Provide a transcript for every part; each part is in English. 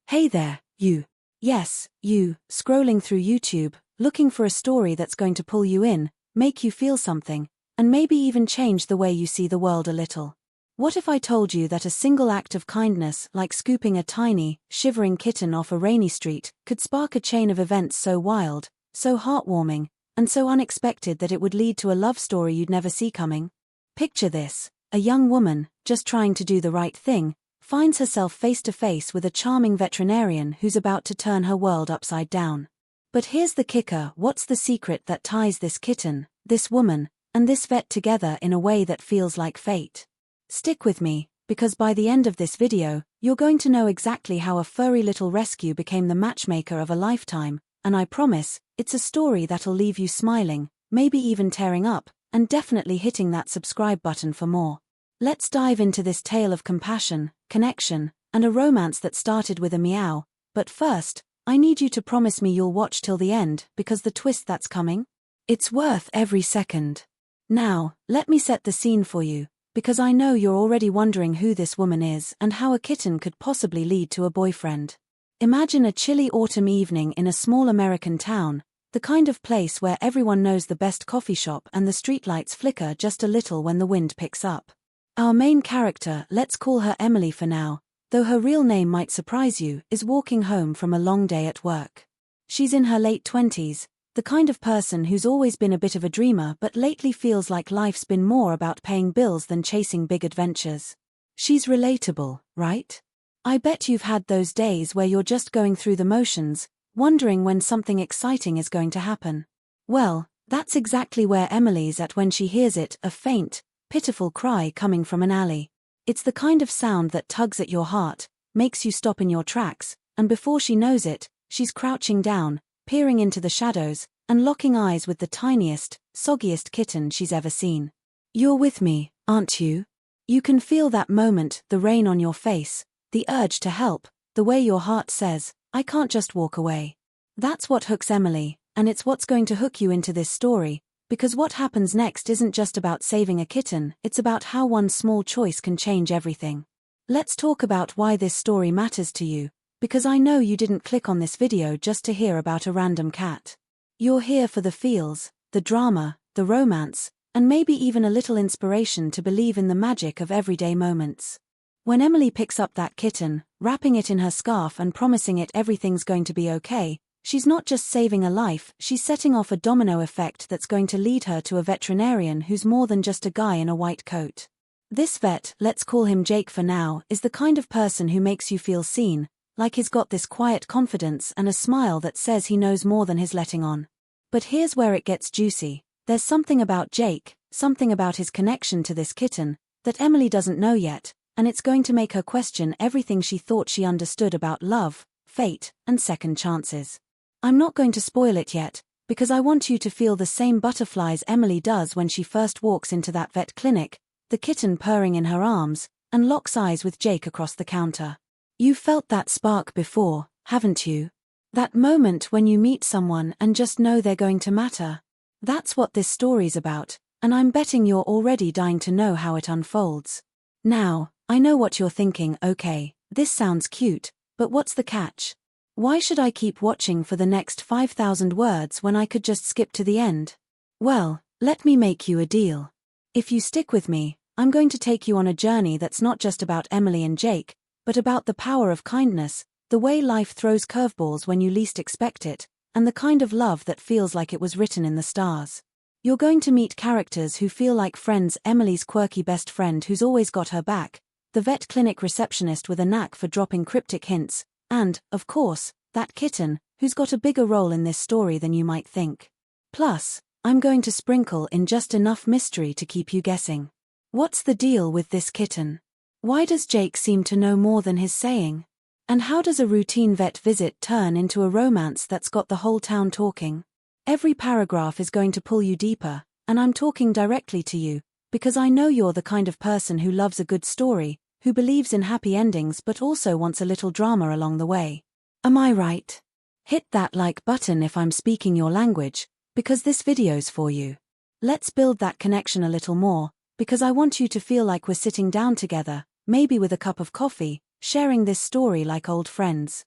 Hey there, you. Yes, you, scrolling through YouTube, looking for a story that's going to pull you in, make you feel something, and maybe even change the way you see the world a little. What if I told you that a single act of kindness, like scooping a tiny, shivering kitten off a rainy street, could spark a chain of events so wild, so heartwarming, and so unexpected that it would lead to a love story you'd never see coming? Picture this: a young woman, just trying to do the right thing, finds herself face to face with a charming veterinarian who's about to turn her world upside down. But here's the kicker: what's the secret that ties this kitten, this woman, and this vet together in a way that feels like fate? Stick with me, because by the end of this video, you're going to know exactly how a furry little rescue became the matchmaker of a lifetime, and I promise, it's a story that'll leave you smiling, maybe even tearing up, and definitely hitting that subscribe button for more. Let's dive into this tale of compassion, connection, and a romance that started with a meow. But first, I need you to promise me you'll watch till the end, because the twist that's coming, it's worth every second. Now, let me set the scene for you, because I know you're already wondering who this woman is and how a kitten could possibly lead to a boyfriend. Imagine a chilly autumn evening in a small American town, the kind of place where everyone knows the best coffee shop and the streetlights flicker just a little when the wind picks up. Our main character, let's call her Emily for now, though her real name might surprise you, is walking home from a long day at work. She's in her late 20s, the kind of person who's always been a bit of a dreamer but lately feels like life's been more about paying bills than chasing big adventures. She's relatable, right? I bet you've had those days where you're just going through the motions, wondering when something exciting is going to happen. Well, that's exactly where Emily's at when she hears it, a faint, pitiful cry coming from an alley. It's the kind of sound that tugs at your heart, makes you stop in your tracks, and before she knows it, she's crouching down, peering into the shadows, and locking eyes with the tiniest, soggiest kitten she's ever seen. You're with me, aren't you? You can feel that moment, the rain on your face, the urge to help, the way your heart says, I can't just walk away. That's what hooks Emily, and it's what's going to hook you into this story, because what happens next isn't just about saving a kitten, it's about how one small choice can change everything. Let's talk about why this story matters to you, because I know you didn't click on this video just to hear about a random cat. You're here for the feels, the drama, the romance, and maybe even a little inspiration to believe in the magic of everyday moments. When Emily picks up that kitten, wrapping it in her scarf and promising it everything's going to be okay, she's not just saving a life, she's setting off a domino effect that's going to lead her to a veterinarian who's more than just a guy in a white coat. This vet, let's call him Jake for now, is the kind of person who makes you feel seen, like he's got this quiet confidence and a smile that says he knows more than he's letting on. But here's where it gets juicy. There's something about Jake, something about his connection to this kitten, that Emily doesn't know yet, and it's going to make her question everything she thought she understood about love, fate, and second chances. I'm not going to spoil it yet, because I want you to feel the same butterflies Emily does when she first walks into that vet clinic, the kitten purring in her arms, and locks eyes with Jake across the counter. You've felt that spark before, haven't you? That moment when you meet someone and just know they're going to matter. That's what this story's about, and I'm betting you're already dying to know how it unfolds. Now, I know what you're thinking, okay, this sounds cute, but what's the catch? Why should I keep watching for the next 5,000 words when I could just skip to the end? Well, let me make you a deal. If you stick with me, I'm going to take you on a journey that's not just about Emily and Jake, but about the power of kindness, the way life throws curveballs when you least expect it, and the kind of love that feels like it was written in the stars. You're going to meet characters who feel like friends: Emily's quirky best friend who's always got her back, the vet clinic receptionist with a knack for dropping cryptic hints, and, of course, that kitten, who's got a bigger role in this story than you might think. Plus, I'm going to sprinkle in just enough mystery to keep you guessing. What's the deal with this kitten? Why does Jake seem to know more than he's saying? And how does a routine vet visit turn into a romance that's got the whole town talking? Every paragraph is going to pull you deeper, and I'm talking directly to you, because I know you're the kind of person who loves a good story, who believes in happy endings but also wants a little drama along the way. Am I right? Hit that like button if I'm speaking your language, because this video's for you. Let's build that connection a little more, because I want you to feel like we're sitting down together, maybe with a cup of coffee, sharing this story like old friends.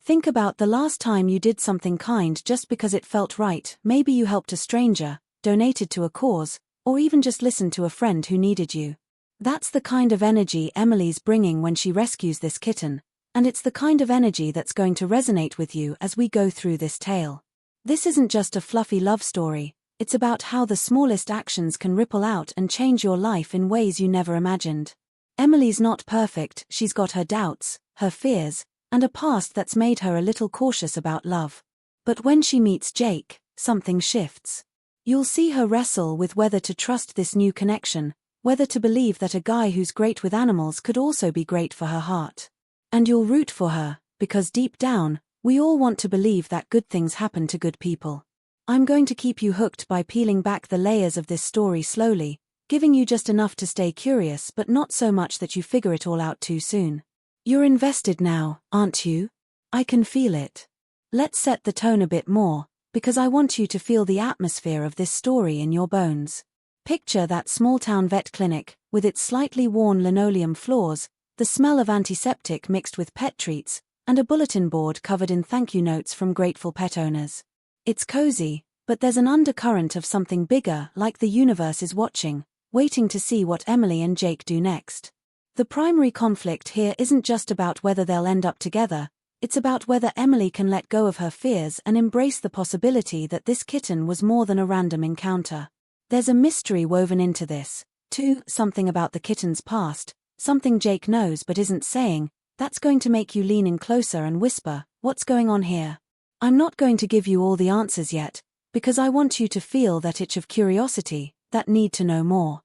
Think about the last time you did something kind just because it felt right. Maybe you helped a stranger, donated to a cause, or even just listened to a friend who needed you. That's the kind of energy Emily's bringing when she rescues this kitten, and it's the kind of energy that's going to resonate with you as we go through this tale. This isn't just a fluffy love story, it's about how the smallest actions can ripple out and change your life in ways you never imagined. Emily's not perfect, she's got her doubts, her fears, and a past that's made her a little cautious about love. But when she meets Jake, something shifts. You'll see her wrestle with whether to trust this new connection, whether to believe that a guy who's great with animals could also be great for her heart. And you'll root for her, because deep down, we all want to believe that good things happen to good people. I'm going to keep you hooked by peeling back the layers of this story slowly, giving you just enough to stay curious but not so much that you figure it all out too soon. You're invested now, aren't you? I can feel it. Let's set the tone a bit more, because I want you to feel the atmosphere of this story in your bones. Picture that small-town vet clinic, with its slightly worn linoleum floors, the smell of antiseptic mixed with pet treats, and a bulletin board covered in thank you notes from grateful pet owners. It's cozy, but there's an undercurrent of something bigger, like the universe is watching, waiting to see what Emily and Jake do next. The primary conflict here isn't just about whether they'll end up together, it's about whether Emily can let go of her fears and embrace the possibility that this kitten was more than a random encounter. There's a mystery woven into this, too, something about the kitten's past, something Jake knows but isn't saying, that's going to make you lean in closer and whisper, "What's going on here?" I'm not going to give you all the answers yet, because I want you to feel that itch of curiosity, that need to know more.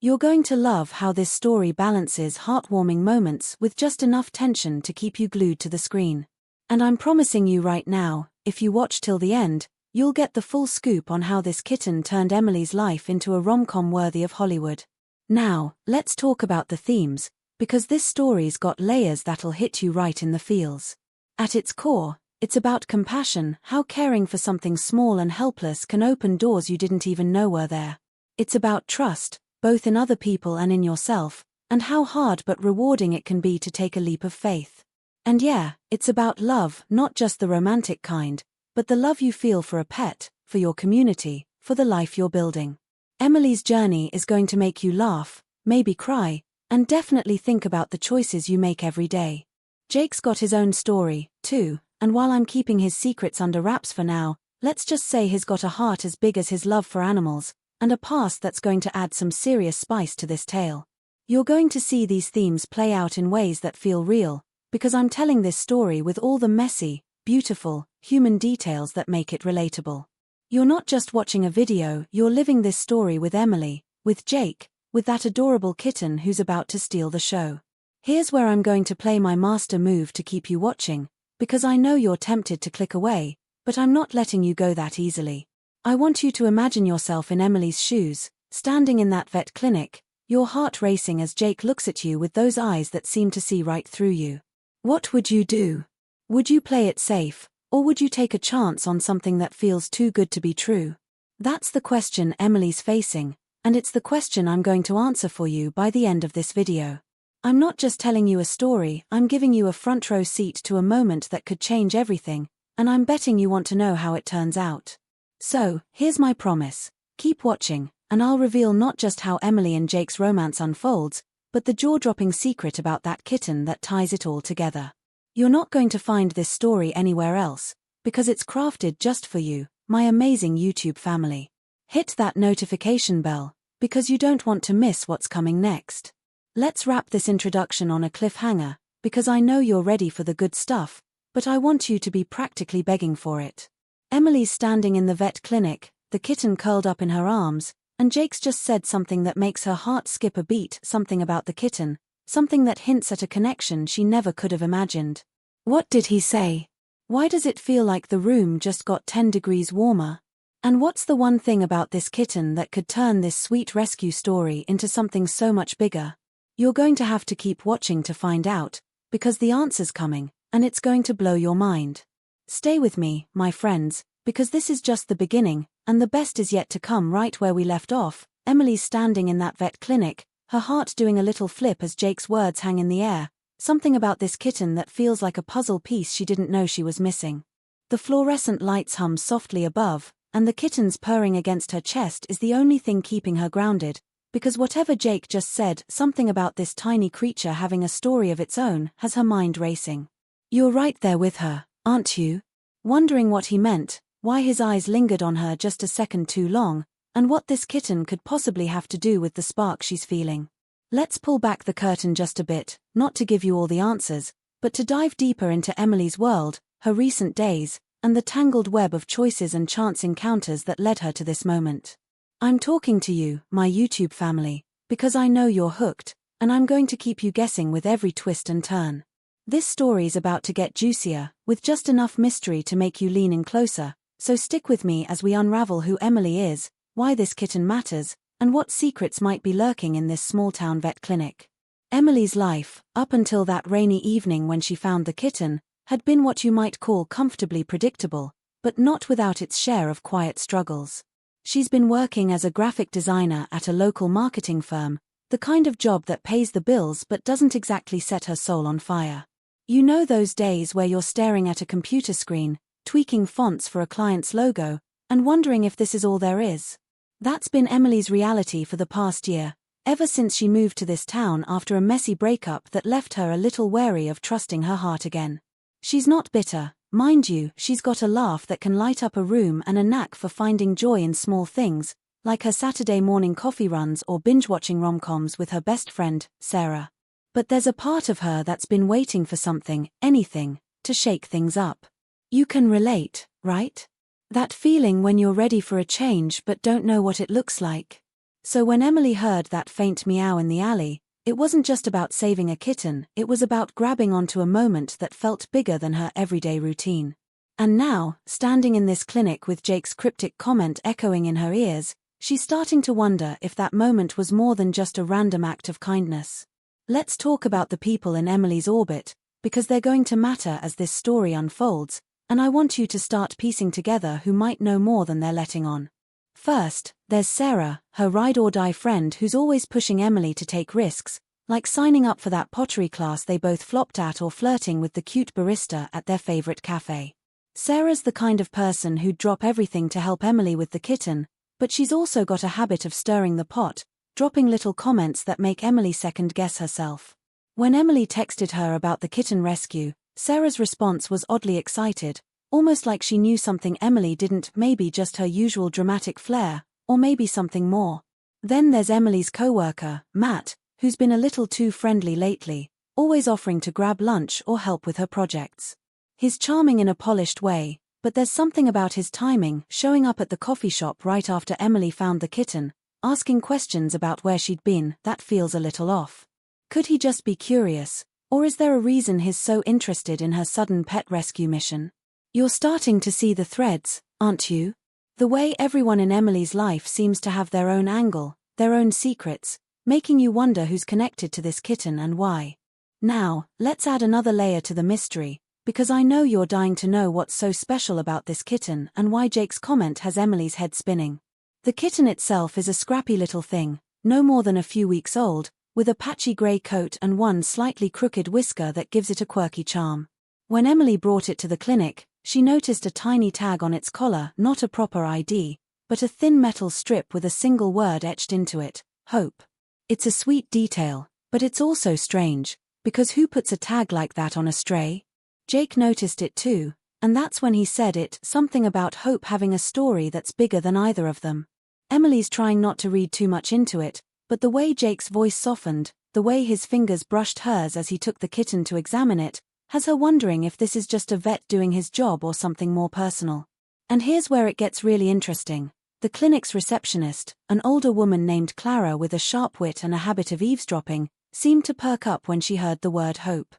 You're going to love how this story balances heartwarming moments with just enough tension to keep you glued to the screen. And I'm promising you right now, if you watch till the end, you'll get the full scoop on how this kitten turned Emily's life into a rom-com worthy of Hollywood. Now, let's talk about the themes, because this story's got layers that'll hit you right in the feels. At its core, it's about compassion, how caring for something small and helpless can open doors you didn't even know were there. It's about trust, both in other people and in yourself, and how hard but rewarding it can be to take a leap of faith. And yeah, it's about love, not just the romantic kind, but the love you feel for a pet, for your community, for the life you're building. Emily's journey is going to make you laugh, maybe cry, and definitely think about the choices you make every day. Jake's got his own story, too, and while I'm keeping his secrets under wraps for now, let's just say he's got a heart as big as his love for animals, and a past that's going to add some serious spice to this tale. You're going to see these themes play out in ways that feel real, because I'm telling this story with all the messy, beautiful, human details that make it relatable. You're not just watching a video, you're living this story with Emily, with Jake, with that adorable kitten who's about to steal the show. Here's where I'm going to play my master move to keep you watching, because I know you're tempted to click away, but I'm not letting you go that easily. I want you to imagine yourself in Emily's shoes, standing in that vet clinic, your heart racing as Jake looks at you with those eyes that seem to see right through you. What would you do? Would you play it safe, or would you take a chance on something that feels too good to be true? That's the question Emily's facing, and it's the question I'm going to answer for you by the end of this video. I'm not just telling you a story, I'm giving you a front row seat to a moment that could change everything, and I'm betting you want to know how it turns out. So, here's my promise. Keep watching, and I'll reveal not just how Emily and Jake's romance unfolds, but the jaw-dropping secret about that kitten that ties it all together. You're not going to find this story anywhere else, because it's crafted just for you, my amazing YouTube family. Hit that notification bell, because you don't want to miss what's coming next. Let's wrap this introduction on a cliffhanger, because I know you're ready for the good stuff, but I want you to be practically begging for it. Emily's standing in the vet clinic, the kitten curled up in her arms, and Jake's just said something that makes her heart skip a beat, something about the kitten, something that hints at a connection she never could have imagined. What did he say? Why does it feel like the room just got 10 degrees warmer? And what's the one thing about this kitten that could turn this sweet rescue story into something so much bigger? You're going to have to keep watching to find out, because the answer's coming, and it's going to blow your mind. Stay with me, my friends, because this is just the beginning, and the best is yet to come. Right where we left off, Emily's standing in that vet clinic, her heart doing a little flip as Jake's words hang in the air, something about this kitten that feels like a puzzle piece she didn't know she was missing. The fluorescent lights hum softly above, and the kitten's purring against her chest is the only thing keeping her grounded, because whatever Jake just said, something about this tiny creature having a story of its own, has her mind racing. You're right there with her, aren't you? Wondering what he meant, why his eyes lingered on her just a second too long, and what this kitten could possibly have to do with the spark she's feeling. Let's pull back the curtain just a bit, not to give you all the answers, but to dive deeper into Emily's world, her recent days, and the tangled web of choices and chance encounters that led her to this moment. I'm talking to you, my YouTube family, because I know you're hooked, and I'm going to keep you guessing with every twist and turn. This story's about to get juicier, with just enough mystery to make you lean in closer, so stick with me as we unravel who Emily is, why this kitten matters, and what secrets might be lurking in this small-town vet clinic. Emily's life, up until that rainy evening when she found the kitten, had been what you might call comfortably predictable, but not without its share of quiet struggles. She's been working as a graphic designer at a local marketing firm, the kind of job that pays the bills but doesn't exactly set her soul on fire. You know those days where you're staring at a computer screen, tweaking fonts for a client's logo, and wondering if this is all there is? That's been Emily's reality for the past year, ever since she moved to this town after a messy breakup that left her a little wary of trusting her heart again. She's not bitter. Mind you, she's got a laugh that can light up a room and a knack for finding joy in small things, like her Saturday morning coffee runs or binge-watching rom-coms with her best friend, Sarah. But there's a part of her that's been waiting for something, anything, to shake things up. You can relate, right? That feeling when you're ready for a change but don't know what it looks like. So when Emily heard that faint meow in the alley, it wasn't just about saving a kitten, it was about grabbing onto a moment that felt bigger than her everyday routine. And now, standing in this clinic with Jake's cryptic comment echoing in her ears, she's starting to wonder if that moment was more than just a random act of kindness. Let's talk about the people in Emily's orbit, because they're going to matter as this story unfolds, and I want you to start piecing together who might know more than they're letting on. First, there's Sarah, her ride-or-die friend who's always pushing Emily to take risks, like signing up for that pottery class they both flopped at or flirting with the cute barista at their favorite cafe. Sarah's the kind of person who'd drop everything to help Emily with the kitten, but she's also got a habit of stirring the pot, dropping little comments that make Emily second-guess herself. When Emily texted her about the kitten rescue, Sarah's response was oddly excited, almost like she knew something Emily didn't, maybe just her usual dramatic flair, or maybe something more. Then there's Emily's co-worker, Matt, who's been a little too friendly lately, always offering to grab lunch or help with her projects. He's charming in a polished way, but there's something about his timing, showing up at the coffee shop right after Emily found the kitten, asking questions about where she'd been, that feels a little off. Could he just be curious, or is there a reason he's so interested in her sudden pet rescue mission? You're starting to see the threads, aren't you? The way everyone in Emily's life seems to have their own angle, their own secrets, making you wonder who's connected to this kitten and why. Now, let's add another layer to the mystery, because I know you're dying to know what's so special about this kitten and why Jake's comment has Emily's head spinning. The kitten itself is a scrappy little thing, no more than a few weeks old, with a patchy grey coat and one slightly crooked whisker that gives it a quirky charm. When Emily brought it to the clinic, she noticed a tiny tag on its collar, not a proper ID, but a thin metal strip with a single word etched into it, hope. It's a sweet detail, but it's also strange, because who puts a tag like that on a stray? Jake noticed it too, and that's when he said it, something about hope having a story that's bigger than either of them. Emily's trying not to read too much into it, but the way Jake's voice softened, the way his fingers brushed hers as he took the kitten to examine it, has her wondering if this is just a vet doing his job or something more personal. And here's where it gets really interesting. The clinic's receptionist, an older woman named Clara with a sharp wit and a habit of eavesdropping, seemed to perk up when she heard the word hope.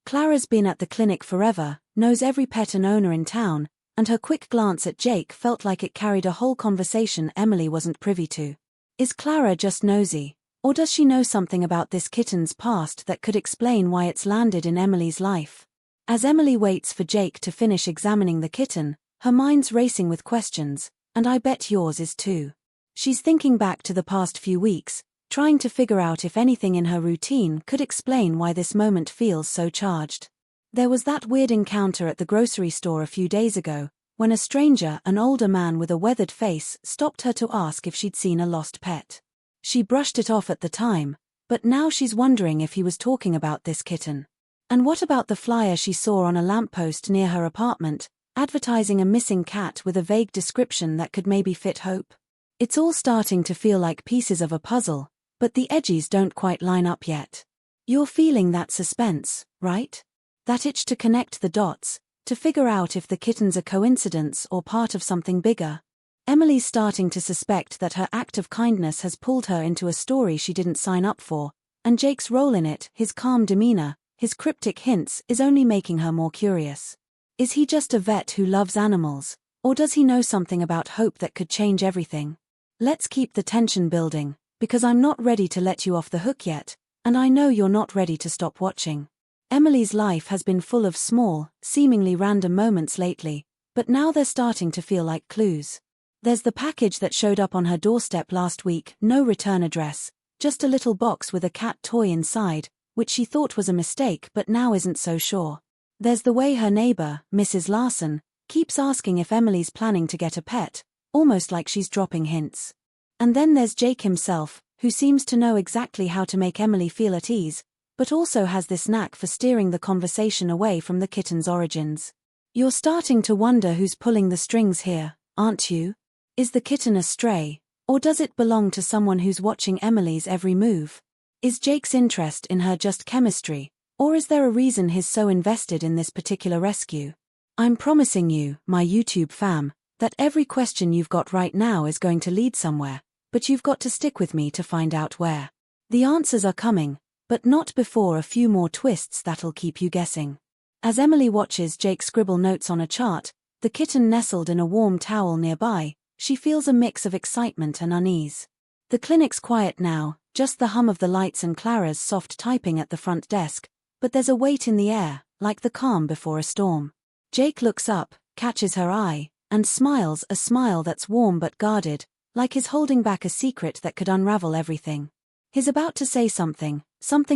Clara's been at the clinic forever, knows every pet and owner in town, and her quick glance at Jake felt like it carried a whole conversation Emily wasn't privy to. Is Clara just nosy, or does she know something about this kitten's past that could explain why it's landed in Emily's life? As Emily waits for Jake to finish examining the kitten, her mind's racing with questions, and I bet yours is too. She's thinking back to the past few weeks, trying to figure out if anything in her routine could explain why this moment feels so charged. There was that weird encounter at the grocery store a few days ago, when a stranger, an older man with a weathered face, stopped her to ask if she'd seen a lost pet. She brushed it off at the time, but now she's wondering if he was talking about this kitten. And what about the flyer she saw on a lamppost near her apartment, advertising a missing cat with a vague description that could maybe fit Hope? It's all starting to feel like pieces of a puzzle, but the edges don't quite line up yet. You're feeling that suspense, right? That itch to connect the dots, to figure out if the kitten's a coincidence or part of something bigger. Emily's starting to suspect that her act of kindness has pulled her into a story she didn't sign up for, and Jake's role in it, his calm demeanor, his cryptic hints, is only making her more curious. Is he just a vet who loves animals, or does he know something about Hope that could change everything? Let's keep the tension building, because I'm not ready to let you off the hook yet, and I know you're not ready to stop watching. Emily's life has been full of small, seemingly random moments lately, but now they're starting to feel like clues. There's the package that showed up on her doorstep last week, no return address, just a little box with a cat toy inside, which she thought was a mistake but now isn't so sure. There's the way her neighbor, Mrs. Larson, keeps asking if Emily's planning to get a pet, almost like she's dropping hints. And then there's Jake himself, who seems to know exactly how to make Emily feel at ease, but also has this knack for steering the conversation away from the kitten's origins. You're starting to wonder who's pulling the strings here, aren't you? Is the kitten a stray, or does it belong to someone who's watching Emily's every move? Is Jake's interest in her just chemistry, or is there a reason he's so invested in this particular rescue? I'm promising you, my YouTube fam, that every question you've got right now is going to lead somewhere, but you've got to stick with me to find out where. The answers are coming, but not before a few more twists that'll keep you guessing. As Emily watches Jake scribble notes on a chart, the kitten nestled in a warm towel nearby, she feels a mix of excitement and unease. The clinic's quiet now, just the hum of the lights and Clara's soft typing at the front desk, but there's a weight in the air, like the calm before a storm. Jake looks up, catches her eye, and smiles, a smile that's warm but guarded, like he's holding back a secret that could unravel everything. He's about to say something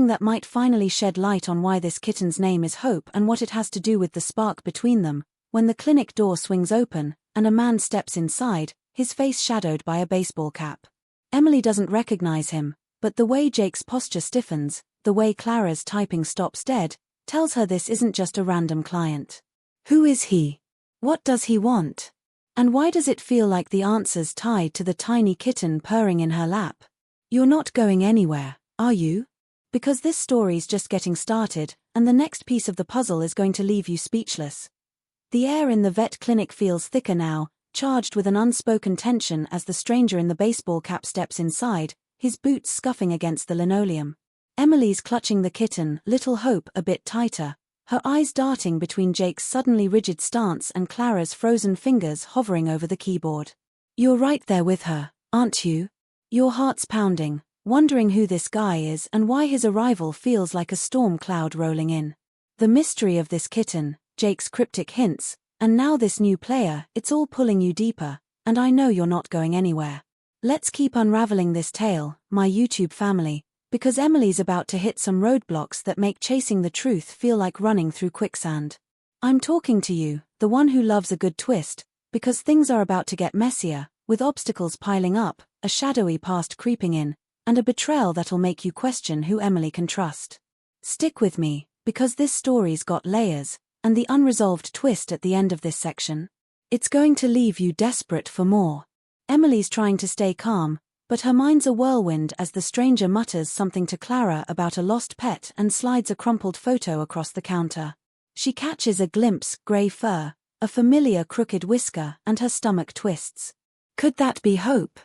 that might finally shed light on why this kitten's name is Hope and what it has to do with the spark between them, when the clinic door swings open, and a man steps inside, his face shadowed by a baseball cap. Emily doesn't recognize him, but the way Jake's posture stiffens, the way Clara's typing stops dead, tells her this isn't just a random client. Who is he? What does he want? And why does it feel like the answer's tied to the tiny kitten purring in her lap? You're not going anywhere, are you? Because this story's just getting started, and the next piece of the puzzle is going to leave you speechless. The air in the vet clinic feels thicker now, charged with an unspoken tension as the stranger in the baseball cap steps inside, his boots scuffing against the linoleum. Emily's clutching the kitten, little Hope, a bit tighter, her eyes darting between Jake's suddenly rigid stance and Clara's frozen fingers hovering over the keyboard. You're right there with her, aren't you? Your heart's pounding, wondering who this guy is and why his arrival feels like a storm cloud rolling in. The mystery of this kitten, Jake's cryptic hints, and now this new player, it's all pulling you deeper, and I know you're not going anywhere. Let's keep unraveling this tale, my YouTube family, because Emily's about to hit some roadblocks that make chasing the truth feel like running through quicksand. I'm talking to you, the one who loves a good twist, because things are about to get messier, with obstacles piling up, a shadowy past creeping in, and a betrayal that'll make you question who Emily can trust. Stick with me, because this story's got layers, and the unresolved twist at the end of this section, it's going to leave you desperate for more. Emily's trying to stay calm, but her mind's a whirlwind as the stranger mutters something to Clara about a lost pet and slides a crumpled photo across the counter. She catches a glimpse, grey fur, a familiar crooked whisker, and her stomach twists. Could that be Hope?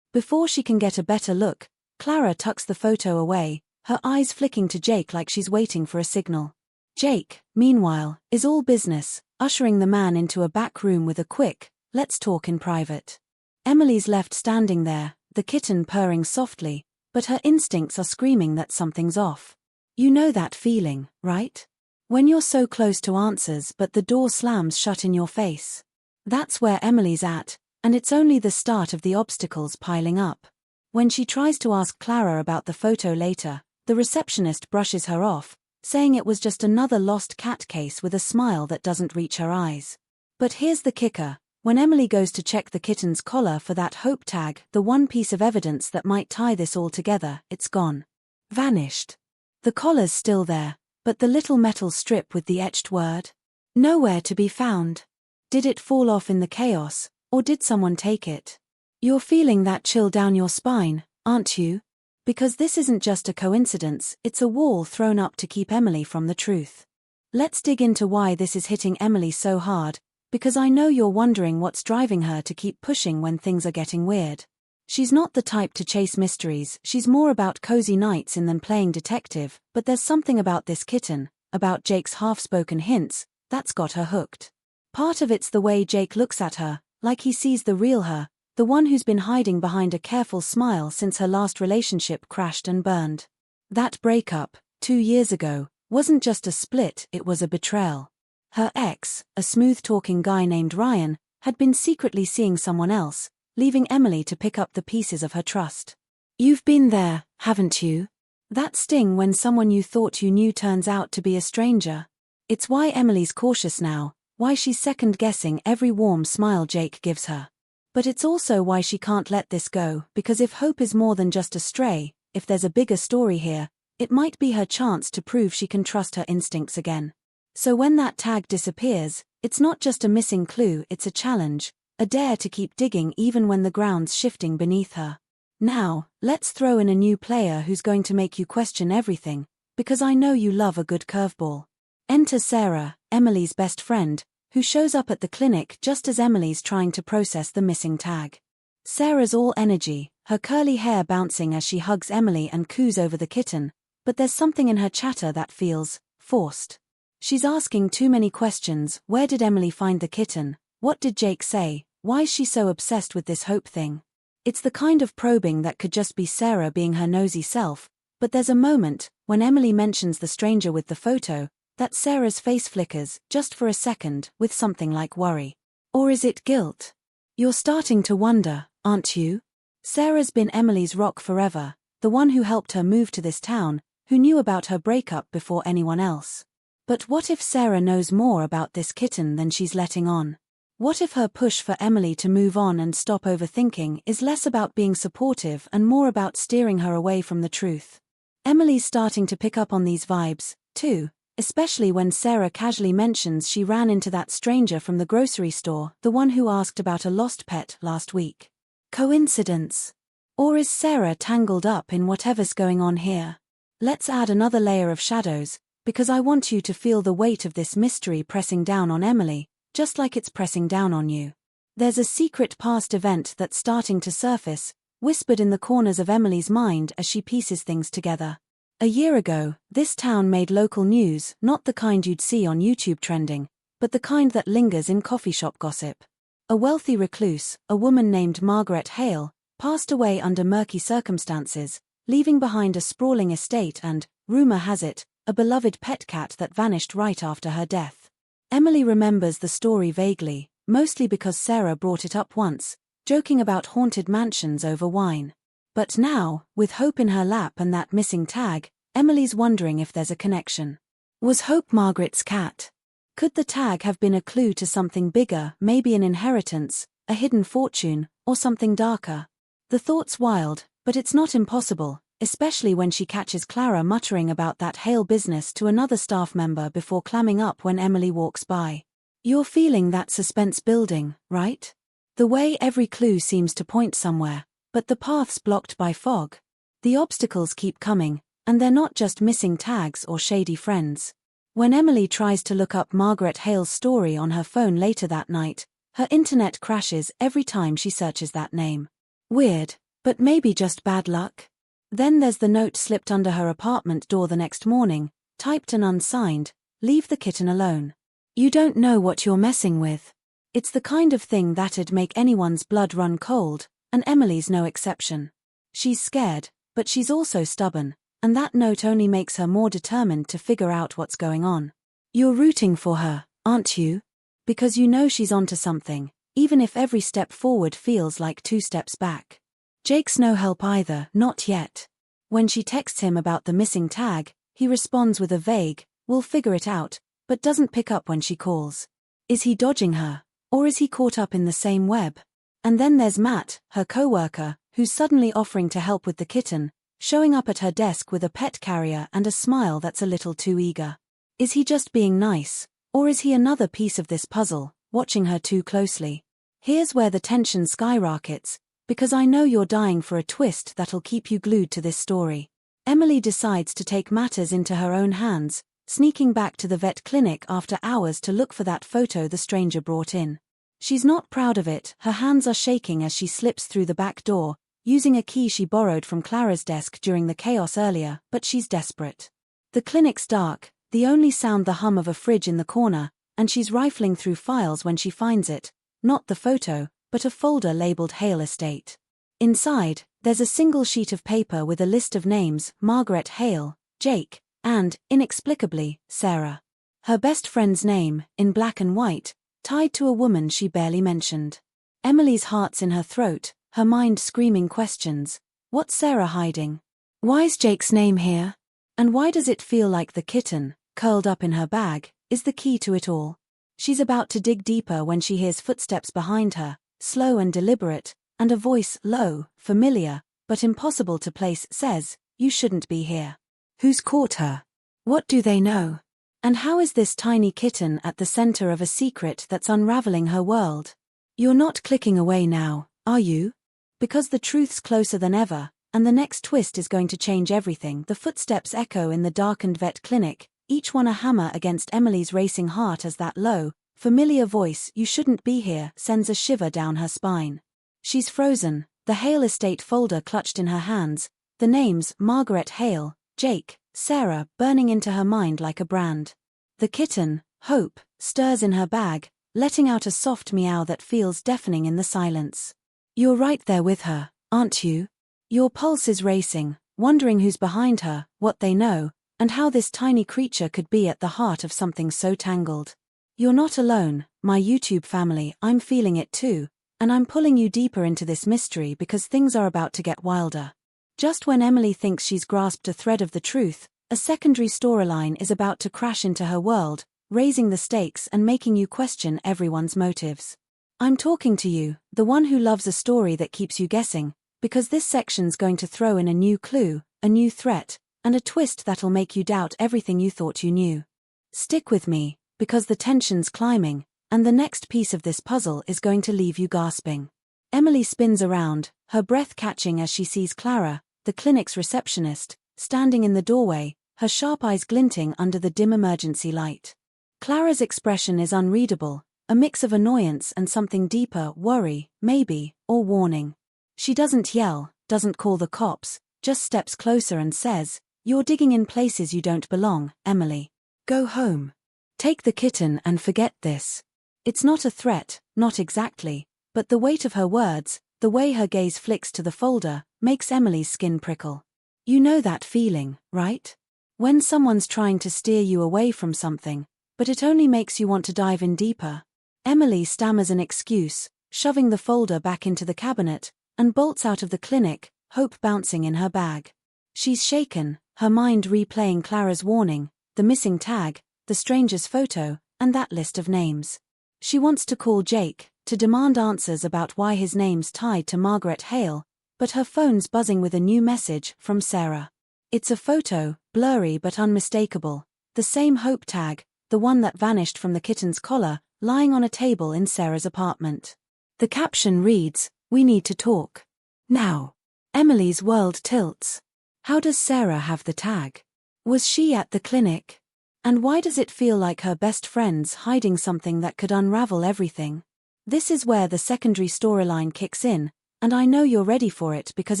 Before she can get a better look, Clara tucks the photo away, her eyes flicking to Jake like she's waiting for a signal. Jake, meanwhile, is all business, ushering the man into a back room with a quick, "Let's talk in private." Emily's left standing there, the kitten purring softly, but her instincts are screaming that something's off. You know that feeling, right? When you're so close to answers but the door slams shut in your face. That's where Emily's at, and it's only the start of the obstacles piling up. When she tries to ask Clara about the photo later, the receptionist brushes her off, saying it was just another lost cat case with a smile that doesn't reach her eyes. But here's the kicker. When Emily goes to check the kitten's collar for that hope tag, the one piece of evidence that might tie this all together, it's gone. Vanished. The collar's still there, but the little metal strip with the etched word? Nowhere to be found. Did it fall off in the chaos, or did someone take it? You're feeling that chill down your spine, aren't you? Because this isn't just a coincidence, it's a wall thrown up to keep Emily from the truth. Let's dig into why this is hitting Emily so hard, because I know you're wondering what's driving her to keep pushing when things are getting weird. She's not the type to chase mysteries, she's more about cozy nights in than playing detective, but there's something about this kitten, about Jake's half-spoken hints, that's got her hooked. Part of it's the way Jake looks at her, like he sees the real her, the one who's been hiding behind a careful smile since her last relationship crashed and burned. That breakup, 2 years ago, wasn't just a split, it was a betrayal. Her ex, a smooth-talking guy named Ryan, had been secretly seeing someone else, leaving Emily to pick up the pieces of her trust. You've been there, haven't you? That sting when someone you thought you knew turns out to be a stranger. It's why Emily's cautious now, why she's second-guessing every warm smile Jake gives her. But it's also why she can't let this go, because if hope is more than just a stray, if there's a bigger story here, it might be her chance to prove she can trust her instincts again. So when that tag disappears, it's not just a missing clue, it's a challenge, a dare to keep digging even when the ground's shifting beneath her. Now, let's throw in a new player who's going to make you question everything, because I know you love a good curveball. Enter Sarah, Emily's best friend, who shows up at the clinic just as Emily's trying to process the missing tag. Sarah's all energy, her curly hair bouncing as she hugs Emily and coos over the kitten, but there's something in her chatter that feels forced. She's asking too many questions. Where did Emily find the kitten? What did Jake say? Why is she so obsessed with this hope thing? It's the kind of probing that could just be Sarah being her nosy self, but there's a moment, when Emily mentions the stranger with the photo, that Sarah's face flickers, just for a second, with something like worry. Or is it guilt? You're starting to wonder, aren't you? Sarah's been Emily's rock forever, the one who helped her move to this town, who knew about her breakup before anyone else. But what if Sarah knows more about this kitten than she's letting on? What if her push for Emily to move on and stop overthinking is less about being supportive and more about steering her away from the truth? Emily's starting to pick up on these vibes, too, especially when Sarah casually mentions she ran into that stranger from the grocery store, the one who asked about a lost pet last week. Coincidence? Or is Sarah tangled up in whatever's going on here? Let's add another layer of shadows, because I want you to feel the weight of this mystery pressing down on Emily, just like it's pressing down on you. There's a secret past event that's starting to surface, whispered in the corners of Emily's mind as she pieces things together. A year ago, this town made local news, not the kind you'd see on YouTube trending, but the kind that lingers in coffee shop gossip. A wealthy recluse, a woman named Margaret Hale, passed away under murky circumstances, leaving behind a sprawling estate and, rumor has it, a beloved pet cat that vanished right after her death. Emily remembers the story vaguely, mostly because Sarah brought it up once, joking about haunted mansions over wine. But now, with Hope in her lap and that missing tag, Emily's wondering if there's a connection. Was Hope Margaret's cat? Could the tag have been a clue to something bigger, maybe an inheritance, a hidden fortune, or something darker? The thought's wild, but it's not impossible, especially when she catches Clara muttering about that Hale business to another staff member before clamming up when Emily walks by. You're feeling that suspense building, right? The way every clue seems to point somewhere, but the path's blocked by fog. The obstacles keep coming, and they're not just missing tags or shady friends. When Emily tries to look up Margaret Hale's story on her phone later that night, her internet crashes every time she searches that name. Weird, but maybe just bad luck? Then there's the note slipped under her apartment door the next morning, typed and unsigned, "Leave the kitten alone. You don't know what you're messing with." It's the kind of thing that'd make anyone's blood run cold, and Emily's no exception. She's scared, but she's also stubborn, and that note only makes her more determined to figure out what's going on. You're rooting for her, aren't you? Because you know she's onto something, even if every step forward feels like 2 steps back. Jake's no help either, not yet. When she texts him about the missing tag, he responds with a vague, "We'll figure it out," but doesn't pick up when she calls. Is he dodging her? Or is he caught up in the same web? And then there's Matt, her coworker, who's suddenly offering to help with the kitten, showing up at her desk with a pet carrier and a smile that's a little too eager. Is he just being nice? Or is he another piece of this puzzle, watching her too closely? Here's where the tension skyrockets, because I know you're dying for a twist that'll keep you glued to this story. Emily decides to take matters into her own hands, sneaking back to the vet clinic after hours to look for that photo the stranger brought in. She's not proud of it, her hands are shaking as she slips through the back door, using a key she borrowed from Clara's desk during the chaos earlier, but she's desperate. The clinic's dark, the only sound the hum of a fridge in the corner, and she's rifling through files when she finds it, not the photo, but a folder labeled Hale Estate. Inside, there's a single sheet of paper with a list of names: Margaret Hale, Jake, and, inexplicably, Sarah. Her best friend's name, in black and white, tied to a woman she barely mentioned. Emily's heart's in her throat, her mind screaming questions. What's Sarah hiding? Why's Jake's name here? And why does it feel like the kitten, curled up in her bag, is the key to it all? She's about to dig deeper when she hears footsteps behind her, slow and deliberate, and a voice, low, familiar, but impossible to place, says, "You shouldn't be here." Who's caught her? What do they know? And how is this tiny kitten at the center of a secret that's unraveling her world? You're not clicking away now, are you? Because the truth's closer than ever, and the next twist is going to change everything. The footsteps echo in the darkened vet clinic, each one a hammer against Emily's racing heart as that low, familiar voice, "You shouldn't be here," sends a shiver down her spine. She's frozen, the Hale Estate folder clutched in her hands, the names, Margaret Hale, Jake, Sarah, burning into her mind like a brand. The kitten, Hope, stirs in her bag, letting out a soft meow that feels deafening in the silence. You're right there with her, aren't you? Your pulse is racing, wondering who's behind her, what they know, and how this tiny creature could be at the heart of something so tangled. You're not alone, my YouTube family, I'm feeling it too, and I'm pulling you deeper into this mystery because things are about to get wilder. Just when Emily thinks she's grasped a thread of the truth, a secondary storyline is about to crash into her world, raising the stakes and making you question everyone's motives. I'm talking to you, the one who loves a story that keeps you guessing, because this section's going to throw in a new clue, a new threat, and a twist that'll make you doubt everything you thought you knew. Stick with me, because the tension's climbing, and the next piece of this puzzle is going to leave you gasping. Emily spins around, her breath catching as she sees Clara, the clinic's receptionist, standing in the doorway, her sharp eyes glinting under the dim emergency light. Clara's expression is unreadable, a mix of annoyance and something deeper, worry, maybe, or warning. She doesn't yell, doesn't call the cops, just steps closer and says, "You're digging in places you don't belong, Emily. Go home. Take the kitten and forget this." It's not a threat, not exactly, but the weight of her words, the way her gaze flicks to the folder, makes Emily's skin prickle. You know that feeling, right? When someone's trying to steer you away from something, but it only makes you want to dive in deeper. Emily stammers an excuse, shoving the folder back into the cabinet, and bolts out of the clinic, hope bouncing in her bag. She's shaken, her mind replaying Clara's warning, the missing tag, the stranger's photo, and that list of names. She wants to call Jake, to demand answers about why his name's tied to Margaret Hale, but her phone's buzzing with a new message from Sarah. It's a photo, blurry but unmistakable, the same Hope tag, the one that vanished from the kitten's collar, lying on a table in Sarah's apartment. The caption reads, "We need to talk. Now." Emily's world tilts. How does Sarah have the tag? Was she at the clinic? And why does it feel like her best friend's hiding something that could unravel everything? This is where the secondary storyline kicks in, and I know you're ready for it because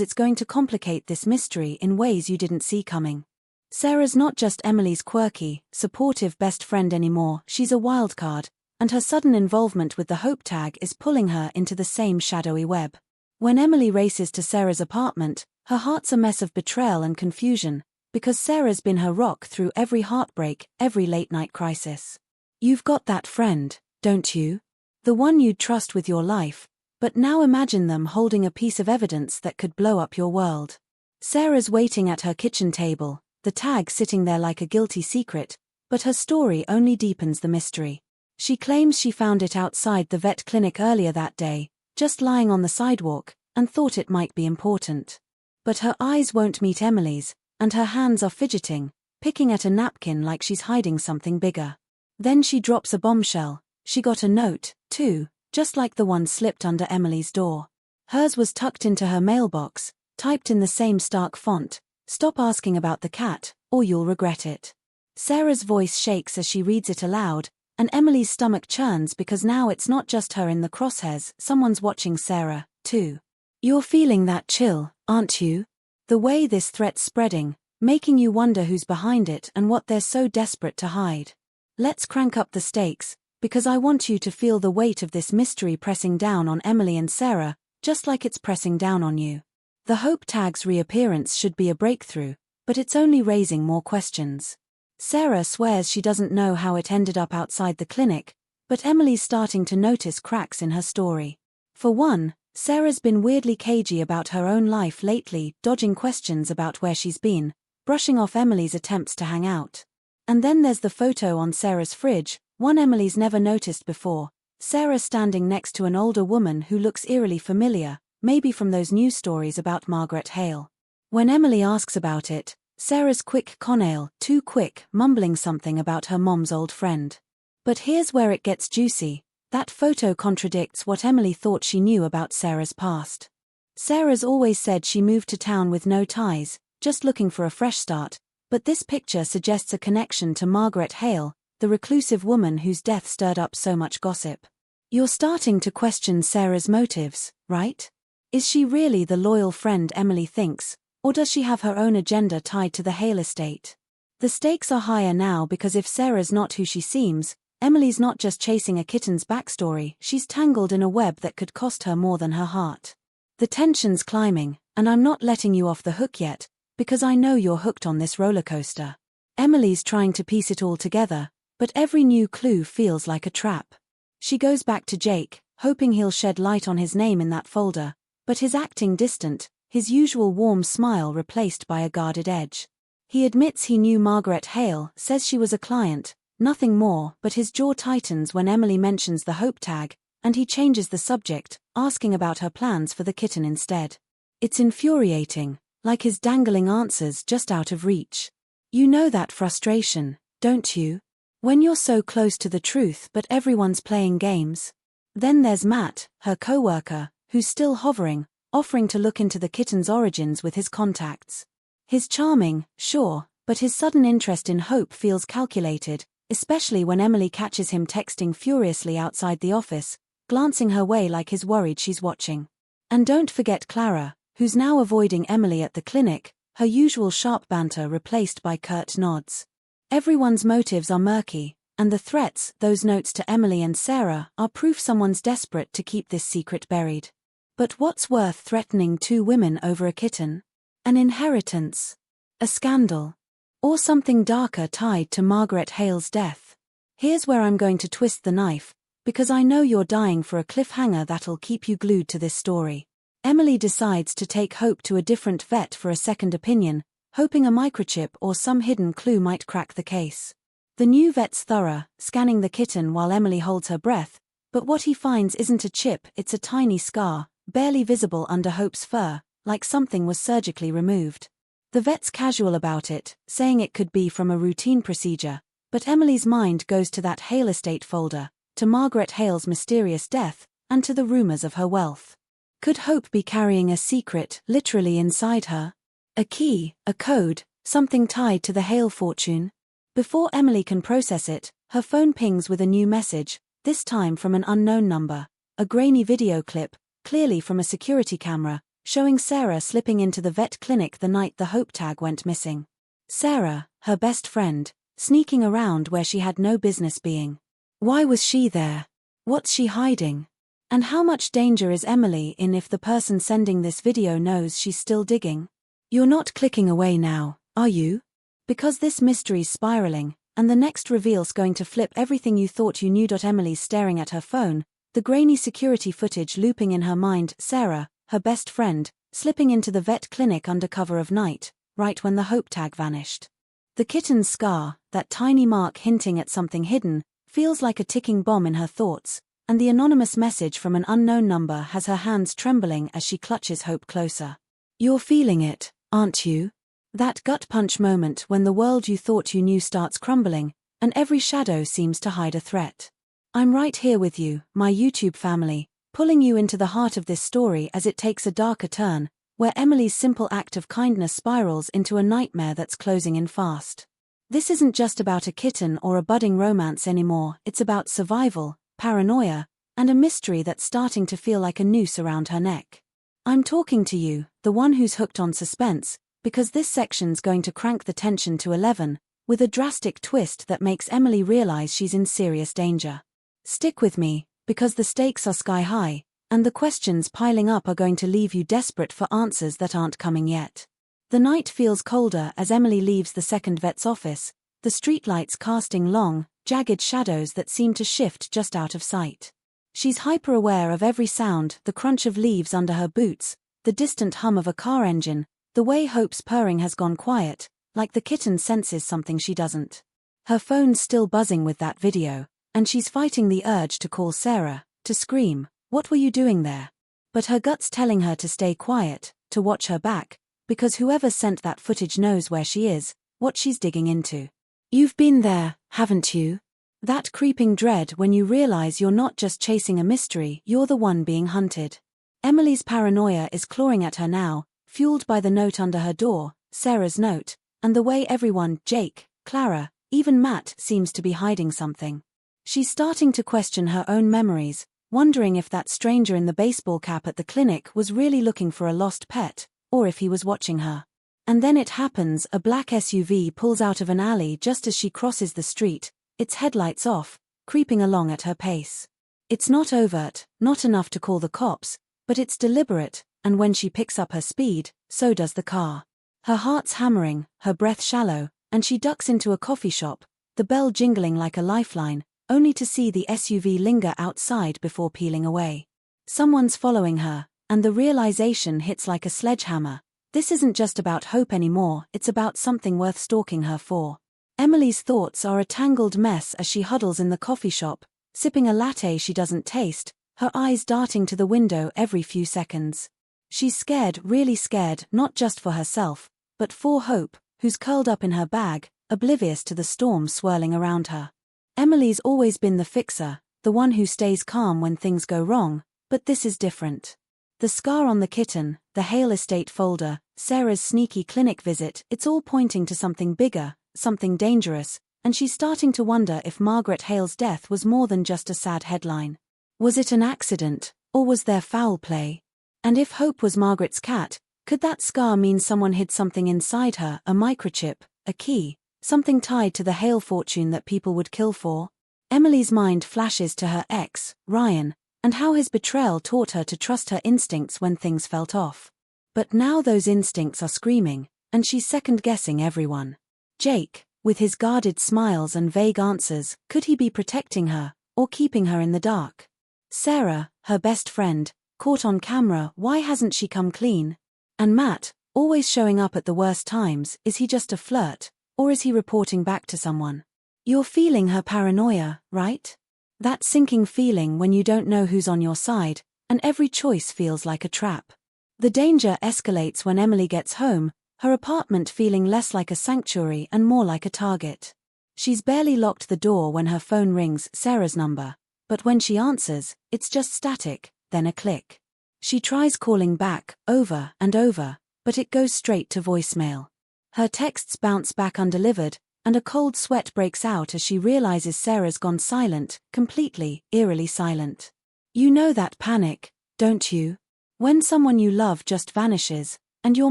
it's going to complicate this mystery in ways you didn't see coming. Sarah's not just Emily's quirky, supportive best friend anymore, she's a wildcard, and her sudden involvement with the Hope tag is pulling her into the same shadowy web. When Emily races to Sarah's apartment, her heart's a mess of betrayal and confusion, because Sarah's been her rock through every heartbreak, every late-night crisis. You've got that friend, don't you? The one you'd trust with your life, But now imagine them holding a piece of evidence that could blow up your world. Sarah's waiting at her kitchen table, the tag sitting there like a guilty secret, but her story only deepens the mystery. She claims she found it outside the vet clinic earlier that day, just lying on the sidewalk, and thought it might be important. But her eyes won't meet Emily's, and her hands are fidgeting, picking at a napkin like she's hiding something bigger. Then she drops a bombshell. She got a note, too, just like the one slipped under Emily's door. Hers was tucked into her mailbox, typed in the same stark font, "Stop asking about the cat, or you'll regret it." Sarah's voice shakes as she reads it aloud, and Emily's stomach churns because now it's not just her in the crosshairs, someone's watching Sarah, too. You're feeling that chill, aren't you? The way this threat's spreading, making you wonder who's behind it and what they're so desperate to hide. Let's crank up the stakes, because I want you to feel the weight of this mystery pressing down on Emily and Sarah, just like it's pressing down on you. The Hope tag's reappearance should be a breakthrough, but it's only raising more questions. Sarah swears she doesn't know how it ended up outside the clinic, but Emily's starting to notice cracks in her story. For one, Sarah's been weirdly cagey about her own life lately, dodging questions about where she's been, brushing off Emily's attempts to hang out. And then there's the photo on Sarah's fridge, one Emily's never noticed before, Sarah standing next to an older woman who looks eerily familiar, maybe from those news stories about Margaret Hale. When Emily asks about it, Sarah's quick conail, too quick, mumbling something about her mom's old friend. But here's where it gets juicy. That photo contradicts what Emily thought she knew about Sarah's past. Sarah's always said she moved to town with no ties, just looking for a fresh start, but this picture suggests a connection to Margaret Hale, the reclusive woman whose death stirred up so much gossip. You're starting to question Sarah's motives, right? Is she really the loyal friend Emily thinks, or does she have her own agenda tied to the Hale estate? The stakes are higher now because if Sarah's not who she seems, Emily's not just chasing a kitten's backstory, she's tangled in a web that could cost her more than her heart. The tension's climbing, and I'm not letting you off the hook yet, because I know you're hooked on this roller coaster. Emily's trying to piece it all together, but every new clue feels like a trap. She goes back to Jake, hoping he'll shed light on his name in that folder, but his acting distant, his usual warm smile replaced by a guarded edge. He admits he knew Margaret Hale, says she was a client, nothing more, but his jaw tightens when Emily mentions the Hope tag, and he changes the subject, asking about her plans for the kitten instead. It's infuriating, like his dangling answers just out of reach. You know that frustration, don't you? When you're so close to the truth but everyone's playing games. Then there's Matt, her co-worker, who's still hovering, offering to look into the kitten's origins with his contacts. He's charming, sure, but his sudden interest in Hope feels calculated, especially when Emily catches him texting furiously outside the office, glancing her way like he's worried she's watching. And don't forget Clara, who's now avoiding Emily at the clinic, her usual sharp banter replaced by curt nods. Everyone's motives are murky, and the threats, those notes to Emily and Sarah, are proof someone's desperate to keep this secret buried. But what's worth threatening two women over a kitten? An inheritance? A scandal? Or something darker tied to Margaret Hale's death? Here's where I'm going to twist the knife, because I know you're dying for a cliffhanger that'll keep you glued to this story. Emily decides to take Hope to a different vet for a second opinion, hoping a microchip or some hidden clue might crack the case. The new vet's thorough, scanning the kitten while Emily holds her breath, but what he finds isn't a chip, it's a tiny scar, barely visible under Hope's fur, like something was surgically removed. The vet's casual about it, saying it could be from a routine procedure, but Emily's mind goes to that Hale estate folder, to Margaret Hale's mysterious death, and to the rumors of her wealth. Could Hope be carrying a secret, literally inside her? A key, a code, something tied to the Hale fortune? Before Emily can process it, her phone pings with a new message, this time from an unknown number, a grainy video clip, clearly from a security camera, showing Sarah slipping into the vet clinic the night the Hope tag went missing. Sarah, her best friend, sneaking around where she had no business being. Why was she there? What's she hiding? And how much danger is Emily in if the person sending this video knows she's still digging? You're not clicking away now, are you? Because this mystery's spiraling, and the next reveal's going to flip everything you thought you knew. Emily's staring at her phone, The grainy security footage looping in her mind, Sarah, her best friend, slipping into the vet clinic under cover of night, right when the hope tag vanished. The kitten's scar, that tiny mark hinting at something hidden, feels like a ticking bomb in her thoughts, and the anonymous message from an unknown number has her hands trembling as she clutches hope closer. You're feeling it, aren't you? That gut punch moment when the world you thought you knew starts crumbling, and every shadow seems to hide a threat. I'm right here with you, my YouTube family, pulling you into the heart of this story as it takes a darker turn, where Emily's simple act of kindness spirals into a nightmare that's closing in fast. This isn't just about a kitten or a budding romance anymore, it's about survival, paranoia, and a mystery that's starting to feel like a noose around her neck. I'm talking to you, the one who's hooked on suspense, because this section's going to crank the tension to 11, with a drastic twist that makes Emily realize she's in serious danger. Stick with me, because the stakes are sky high, and the questions piling up are going to leave you desperate for answers that aren't coming yet. The night feels colder as Emily leaves the second vet's office, the streetlights casting long, jagged shadows that seem to shift just out of sight. She's hyper-aware of every sound, the crunch of leaves under her boots, the distant hum of a car engine, the way Hope's purring has gone quiet, like the kitten senses something she doesn't. Her phone's still buzzing with that video, and she's fighting the urge to call Sarah, to scream, "What were you doing there?" But her gut's telling her to stay quiet, to watch her back, because whoever sent that footage knows where she is, what she's digging into. You've been there, haven't you? That creeping dread when you realize you're not just chasing a mystery, you're the one being hunted. Emily's paranoia is clawing at her now, fueled by the note under her door, Sarah's note, and the way everyone, Jake, Clara, even Matt, seems to be hiding something. She's starting to question her own memories, wondering if that stranger in the baseball cap at the clinic was really looking for a lost pet, or if he was watching her. And then it happens, a black SUV pulls out of an alley just as she crosses the street, its headlights off, creeping along at her pace. It's not overt, not enough to call the cops, but it's deliberate, and when she picks up her speed, so does the car. Her heart's hammering, her breath shallow, and she ducks into a coffee shop, the bell jingling like a lifeline, only to see the SUV linger outside before peeling away. Someone's following her, and the realization hits like a sledgehammer. This isn't just about Hope anymore, it's about something worth stalking her for. Emily's thoughts are a tangled mess as she huddles in the coffee shop, sipping a latte she doesn't taste, her eyes darting to the window every few seconds. She's scared, really scared, not just for herself, but for Hope, who's curled up in her bag, oblivious to the storm swirling around her. Emily's always been the fixer, the one who stays calm when things go wrong, but this is different. The scar on the kitten, the Hale estate folder, Sarah's sneaky clinic visit, it's all pointing to something bigger, something dangerous, and she's starting to wonder if Margaret Hale's death was more than just a sad headline. Was it an accident, or was there foul play? And if Hope was Margaret's cat, could that scar mean someone hid something inside her, a microchip, a key, something tied to the Hale fortune that people would kill for? Emily's mind flashes to her ex, Ryan, and how his betrayal taught her to trust her instincts when things felt off. But now those instincts are screaming, and she's second-guessing everyone. Jake, with his guarded smiles and vague answers, could he be protecting her, or keeping her in the dark? Sarah, her best friend, caught on camera, why hasn't she come clean? And Matt, always showing up at the worst times, is he just a flirt, or is he reporting back to someone? You're feeling her paranoia, right? That sinking feeling when you don't know who's on your side, and every choice feels like a trap. The danger escalates when Emily gets home, her apartment feeling less like a sanctuary and more like a target. She's barely locked the door when her phone rings, Sarah's number, but when she answers, it's just static, then a click. She tries calling back, over and over, but it goes straight to voicemail. Her texts bounce back undelivered, and a cold sweat breaks out as she realizes Sarah's gone silent, completely, eerily silent. You know that panic, don't you? When someone you love just vanishes, and your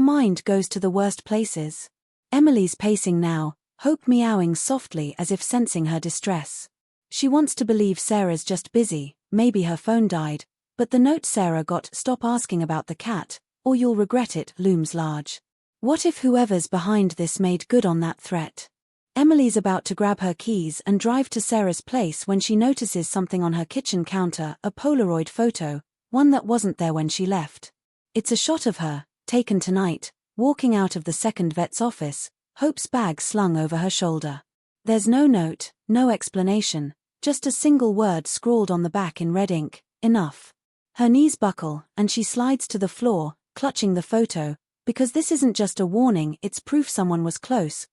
mind goes to the worst places. Emily's pacing now, Hope meowing softly as if sensing her distress. She wants to believe Sarah's just busy, maybe her phone died, but the note Sarah got, "Stop asking about the cat, or you'll regret it," looms large. What if whoever's behind this made good on that threat? Emily's about to grab her keys and drive to Sarah's place when she notices something on her kitchen counter, a Polaroid photo, one that wasn't there when she left. It's a shot of her, taken tonight, walking out of the second vet's office, Hope's bag slung over her shoulder. There's no note, no explanation, just a single word scrawled on the back in red ink, enough. Her knees buckle, and she slides to the floor, clutching the photo, because this isn't just a warning, it's proof someone was close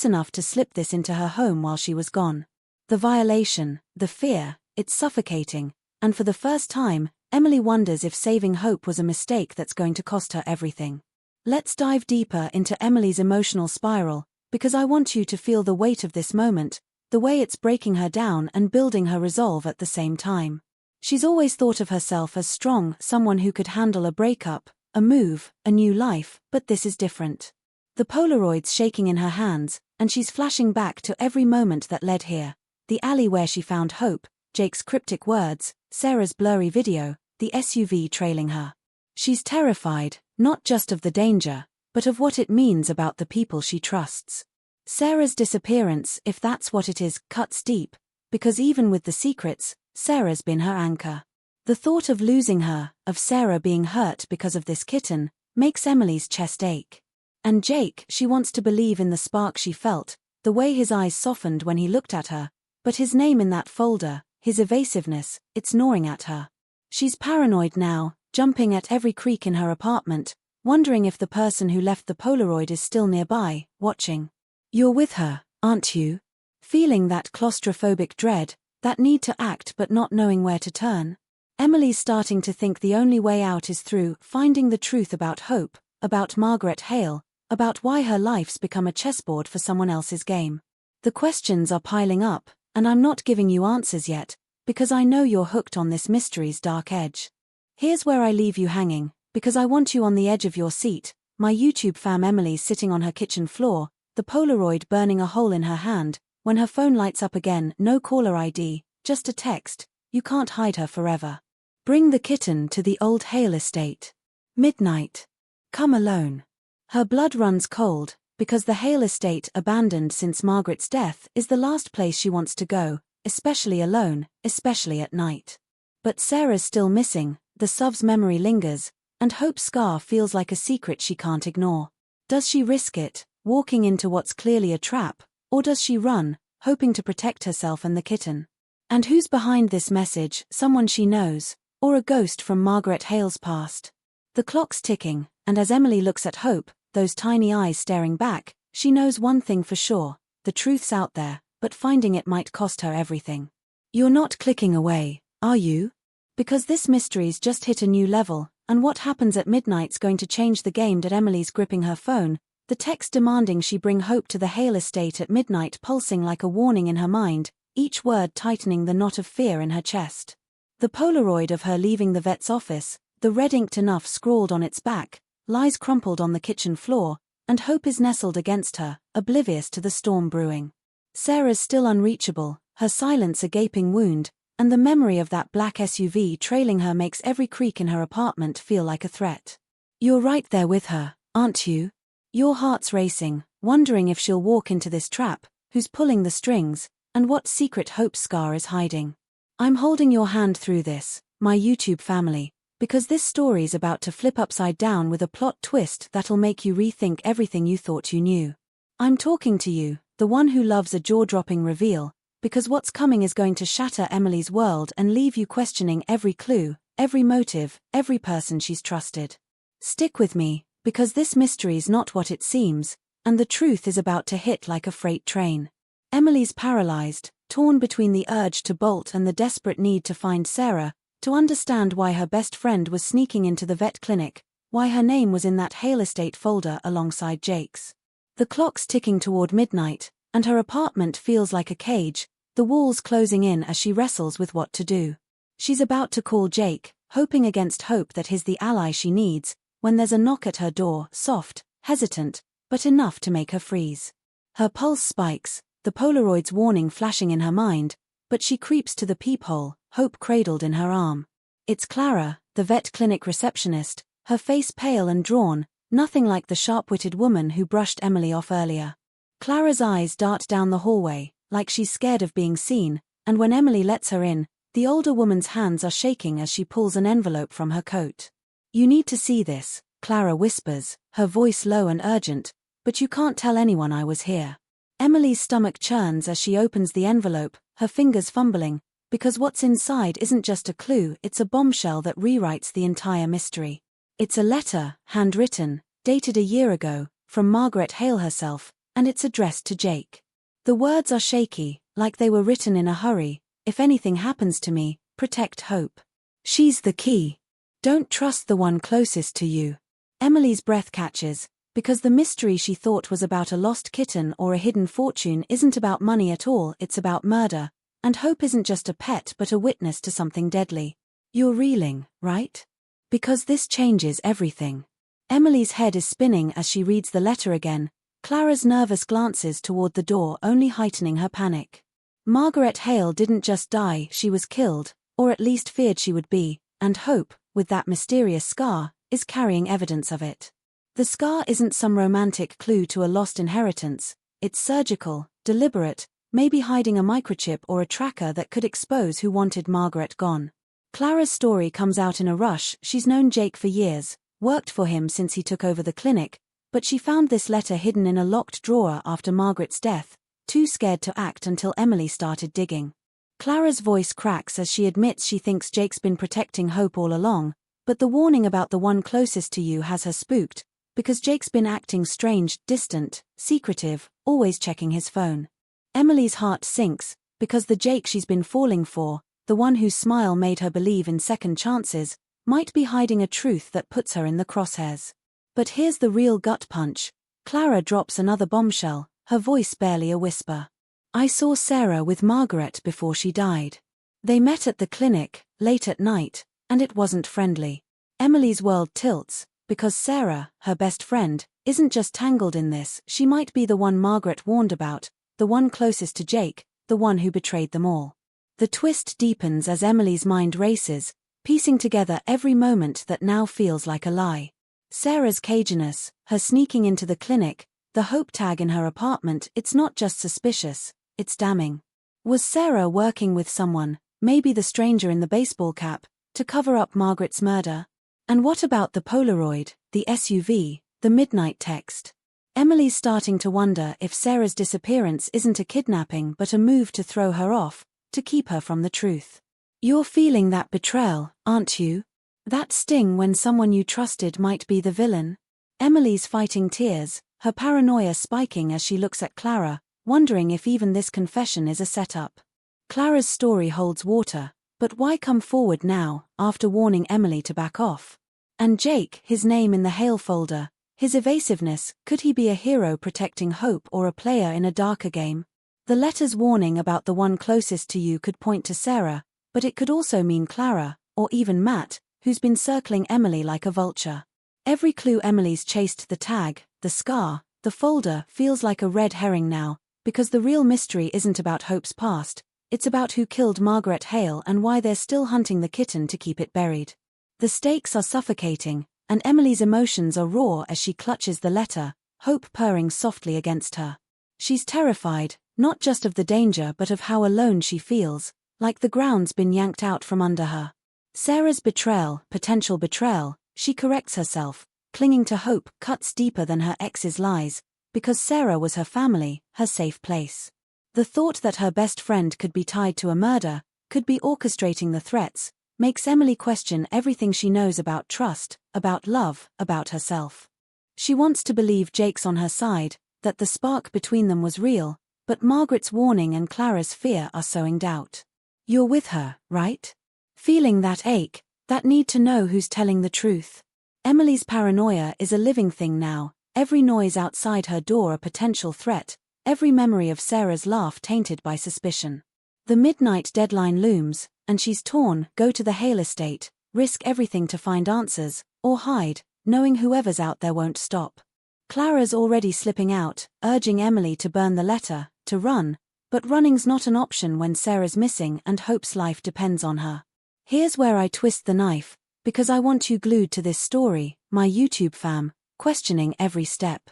enough to slip this into her home while she was gone. The violation, the fear, it's suffocating, and for the first time, Emily wonders if saving Hope was a mistake that's going to cost her everything. Let's dive deeper into Emily's emotional spiral, because I want you to feel the weight of this moment, the way it's breaking her down and building her resolve at the same time. She's always thought of herself as strong, someone who could handle a breakup, a move, a new life, but this is different. The Polaroid's shaking in her hands, and she's flashing back to every moment that led here. The alley where she found Hope, Jake's cryptic words, Sarah's blurry video, the SUV trailing her. She's terrified, not just of the danger, but of what it means about the people she trusts. Sarah's disappearance, if that's what it is, cuts deep, because even with the secrets, Sarah's been her anchor. The thought of losing her, of Sarah being hurt because of this kitten, makes Emily's chest ache. And Jake, she wants to believe in the spark she felt, the way his eyes softened when he looked at her, but his name in that folder, his evasiveness, it's gnawing at her. She's paranoid now, jumping at every creak in her apartment, wondering if the person who left the Polaroid is still nearby, watching. You're with her, aren't you? Feeling that claustrophobic dread, that need to act but not knowing where to turn. Emily's starting to think the only way out is through finding the truth about Hope, about Margaret Hale, about why her life's become a chessboard for someone else's game. The questions are piling up, and I'm not giving you answers yet, because I know you're hooked on this mystery's dark edge. Here's where I leave you hanging, because I want you on the edge of your seat. My YouTube fam Emily's sitting on her kitchen floor, the Polaroid burning a hole in her hand, when her phone lights up again, no caller ID, just a text, you can't hide her forever. Bring the kitten to the old Hale estate. Midnight. Come alone. Her blood runs cold, because the Hale estate, abandoned since Margaret's death, is the last place she wants to go, especially alone, especially at night. But Sarah's still missing, the Suv's memory lingers, and Hope's scar feels like a secret she can't ignore. Does she risk it, walking into what's clearly a trap, or does she run, hoping to protect herself and the kitten? And who's behind this message, someone she knows, or a ghost from Margaret Hale's past? The clock's ticking, and as Emily looks at Hope, those tiny eyes staring back, she knows one thing for sure, the truth's out there, but finding it might cost her everything. You're not clicking away, are you? Because this mystery's just hit a new level, and what happens at midnight's going to change the game. That Emily's gripping her phone, the text demanding she bring Hope to the Hale estate at midnight pulsing like a warning in her mind, each word tightening the knot of fear in her chest. The Polaroid of her leaving the vet's office, the red-inked enough scrawled on its back, lies crumpled on the kitchen floor, and Hope is nestled against her, oblivious to the storm brewing. Sarah's still unreachable, her silence a gaping wound, and the memory of that black SUV trailing her makes every creak in her apartment feel like a threat. You're right there with her, aren't you? Your heart's racing, wondering if she'll walk into this trap, who's pulling the strings, and what secret Hope's scar is hiding. I'm holding your hand through this, my YouTube family, because this story's about to flip upside down with a plot twist that'll make you rethink everything you thought you knew. I'm talking to you, the one who loves a jaw-dropping reveal, because what's coming is going to shatter Emily's world and leave you questioning every clue, every motive, every person she's trusted. Stick with me, because this mystery's not what it seems, and the truth is about to hit like a freight train. Emily's paralyzed, torn between the urge to bolt and the desperate need to find Sarah, to understand why her best friend was sneaking into the vet clinic, why her name was in that Hale estate folder alongside Jake's. The clock's ticking toward midnight, and her apartment feels like a cage, the walls closing in as she wrestles with what to do. She's about to call Jake, hoping against hope that he's the ally she needs, when there's a knock at her door, soft, hesitant, but enough to make her freeze. Her pulse spikes, the Polaroid's warning flashing in her mind, but she creeps to the peephole, hope cradled in her arm. It's Clara, the vet clinic receptionist, her face pale and drawn, nothing like the sharp-witted woman who brushed Emily off earlier. Clara's eyes dart down the hallway, like she's scared of being seen, and when Emily lets her in, the older woman's hands are shaking as she pulls an envelope from her coat. "You need to see this," Clara whispers, her voice low and urgent, "but you can't tell anyone I was here." Emily's stomach churns as she opens the envelope, her fingers fumbling, because what's inside isn't just a clue, it's a bombshell that rewrites the entire mystery. It's a letter, handwritten, dated a year ago, from Margaret Hale herself, and it's addressed to Jake. The words are shaky, like they were written in a hurry. "If anything happens to me, protect Hope. She's the key. Don't trust the one closest to you." Emily's breath catches, because the mystery she thought was about a lost kitten or a hidden fortune isn't about money at all, it's about murder, and Hope isn't just a pet but a witness to something deadly. You're reeling, right? Because this changes everything. Emily's head is spinning as she reads the letter again, Clara's nervous glances toward the door only heightening her panic. Margaret Hale didn't just die, she was killed, or at least feared she would be, and Hope, with that mysterious scar, is carrying evidence of it. The scar isn't some romantic clue to a lost inheritance, it's surgical, deliberate, maybe hiding a microchip or a tracker that could expose who wanted Margaret gone. Clara's story comes out in a rush. She's known Jake for years, worked for him since he took over the clinic, but she found this letter hidden in a locked drawer after Margaret's death, too scared to act until Emily started digging. Clara's voice cracks as she admits she thinks Jake's been protecting Hope all along, but the warning about the one closest to you has her spooked, because Jake's been acting strange, distant, secretive, always checking his phone. Emily's heart sinks, because the Jake she's been falling for, the one whose smile made her believe in second chances, might be hiding a truth that puts her in the crosshairs. But here's the real gut punch. Clara drops another bombshell, her voice barely a whisper. "I saw Sarah with Margaret before she died. They met at the clinic, late at night, and it wasn't friendly." Emily's world tilts, because Sarah, her best friend, isn't just tangled in this, she might be the one Margaret warned about, the one closest to Jake, the one who betrayed them all. The twist deepens as Emily's mind races, piecing together every moment that now feels like a lie. Sarah's caginess, her sneaking into the clinic, the Hope tag in her apartment, it's not just suspicious, it's damning. Was Sarah working with someone, maybe the stranger in the baseball cap, to cover up Margaret's murder? And what about the Polaroid, the SUV, the midnight text? Emily's starting to wonder if Sarah's disappearance isn't a kidnapping but a move to throw her off, to keep her from the truth. You're feeling that betrayal, aren't you? That sting when someone you trusted might be the villain? Emily's fighting tears, her paranoia spiking as she looks at Clara, wondering if even this confession is a setup. Clara's story holds water, but why come forward now, after warning Emily to back off? And Jake, his name in the Hale folder, his evasiveness, could he be a hero protecting Hope or a player in a darker game? The letter's warning about the one closest to you could point to Sarah, but it could also mean Clara, or even Matt, who's been circling Emily like a vulture. Every clue Emily's chased, the tag, the scar, the folder, feels like a red herring now, because the real mystery isn't about Hope's past, it's about who killed Margaret Hale and why they're still hunting the kitten to keep it buried. The stakes are suffocating, and Emily's emotions are raw as she clutches the letter, Hope purring softly against her. She's terrified, not just of the danger but of how alone she feels, like the ground's been yanked out from under her. Sarah's betrayal, potential betrayal, she corrects herself, clinging to Hope, cuts deeper than her ex's lies, because Sarah was her family, her safe place. The thought that her best friend could be tied to a murder, could be orchestrating the threats, makes Emily question everything she knows about trust, about love, about herself. She wants to believe Jake's on her side, that the spark between them was real, but Margaret's warning and Clara's fear are sowing doubt. You're with her, right? Feeling that ache, that need to know who's telling the truth. Emily's paranoia is a living thing now, every noise outside her door a potential threat, every memory of Sarah's laugh tainted by suspicion. The midnight deadline looms, and she's torn, go to the Hale estate, risk everything to find answers, or hide, knowing whoever's out there won't stop. Clara's already slipping out, urging Emily to burn the letter, to run, but running's not an option when Sarah's missing and Hope's life depends on her. Here's where I twist the knife, because I want you glued to this story, my YouTube fam, questioning every step.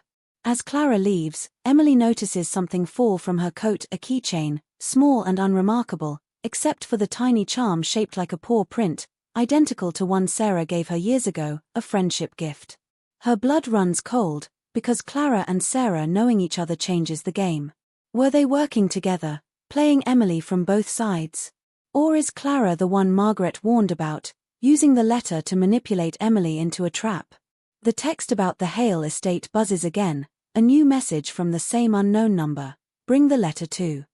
As Clara leaves, Emily notices something fall from her coat, a keychain, small and unremarkable, except for the tiny charm shaped like a paw print, identical to one Sarah gave her years ago, a friendship gift. Her blood runs cold, because Clara and Sarah knowing each other changes the game. Were they working together, playing Emily from both sides? Or is Clara the one Margaret warned about, using the letter to manipulate Emily into a trap? The text about the Hale estate buzzes again, a new message from the same unknown number. Bring the letter to.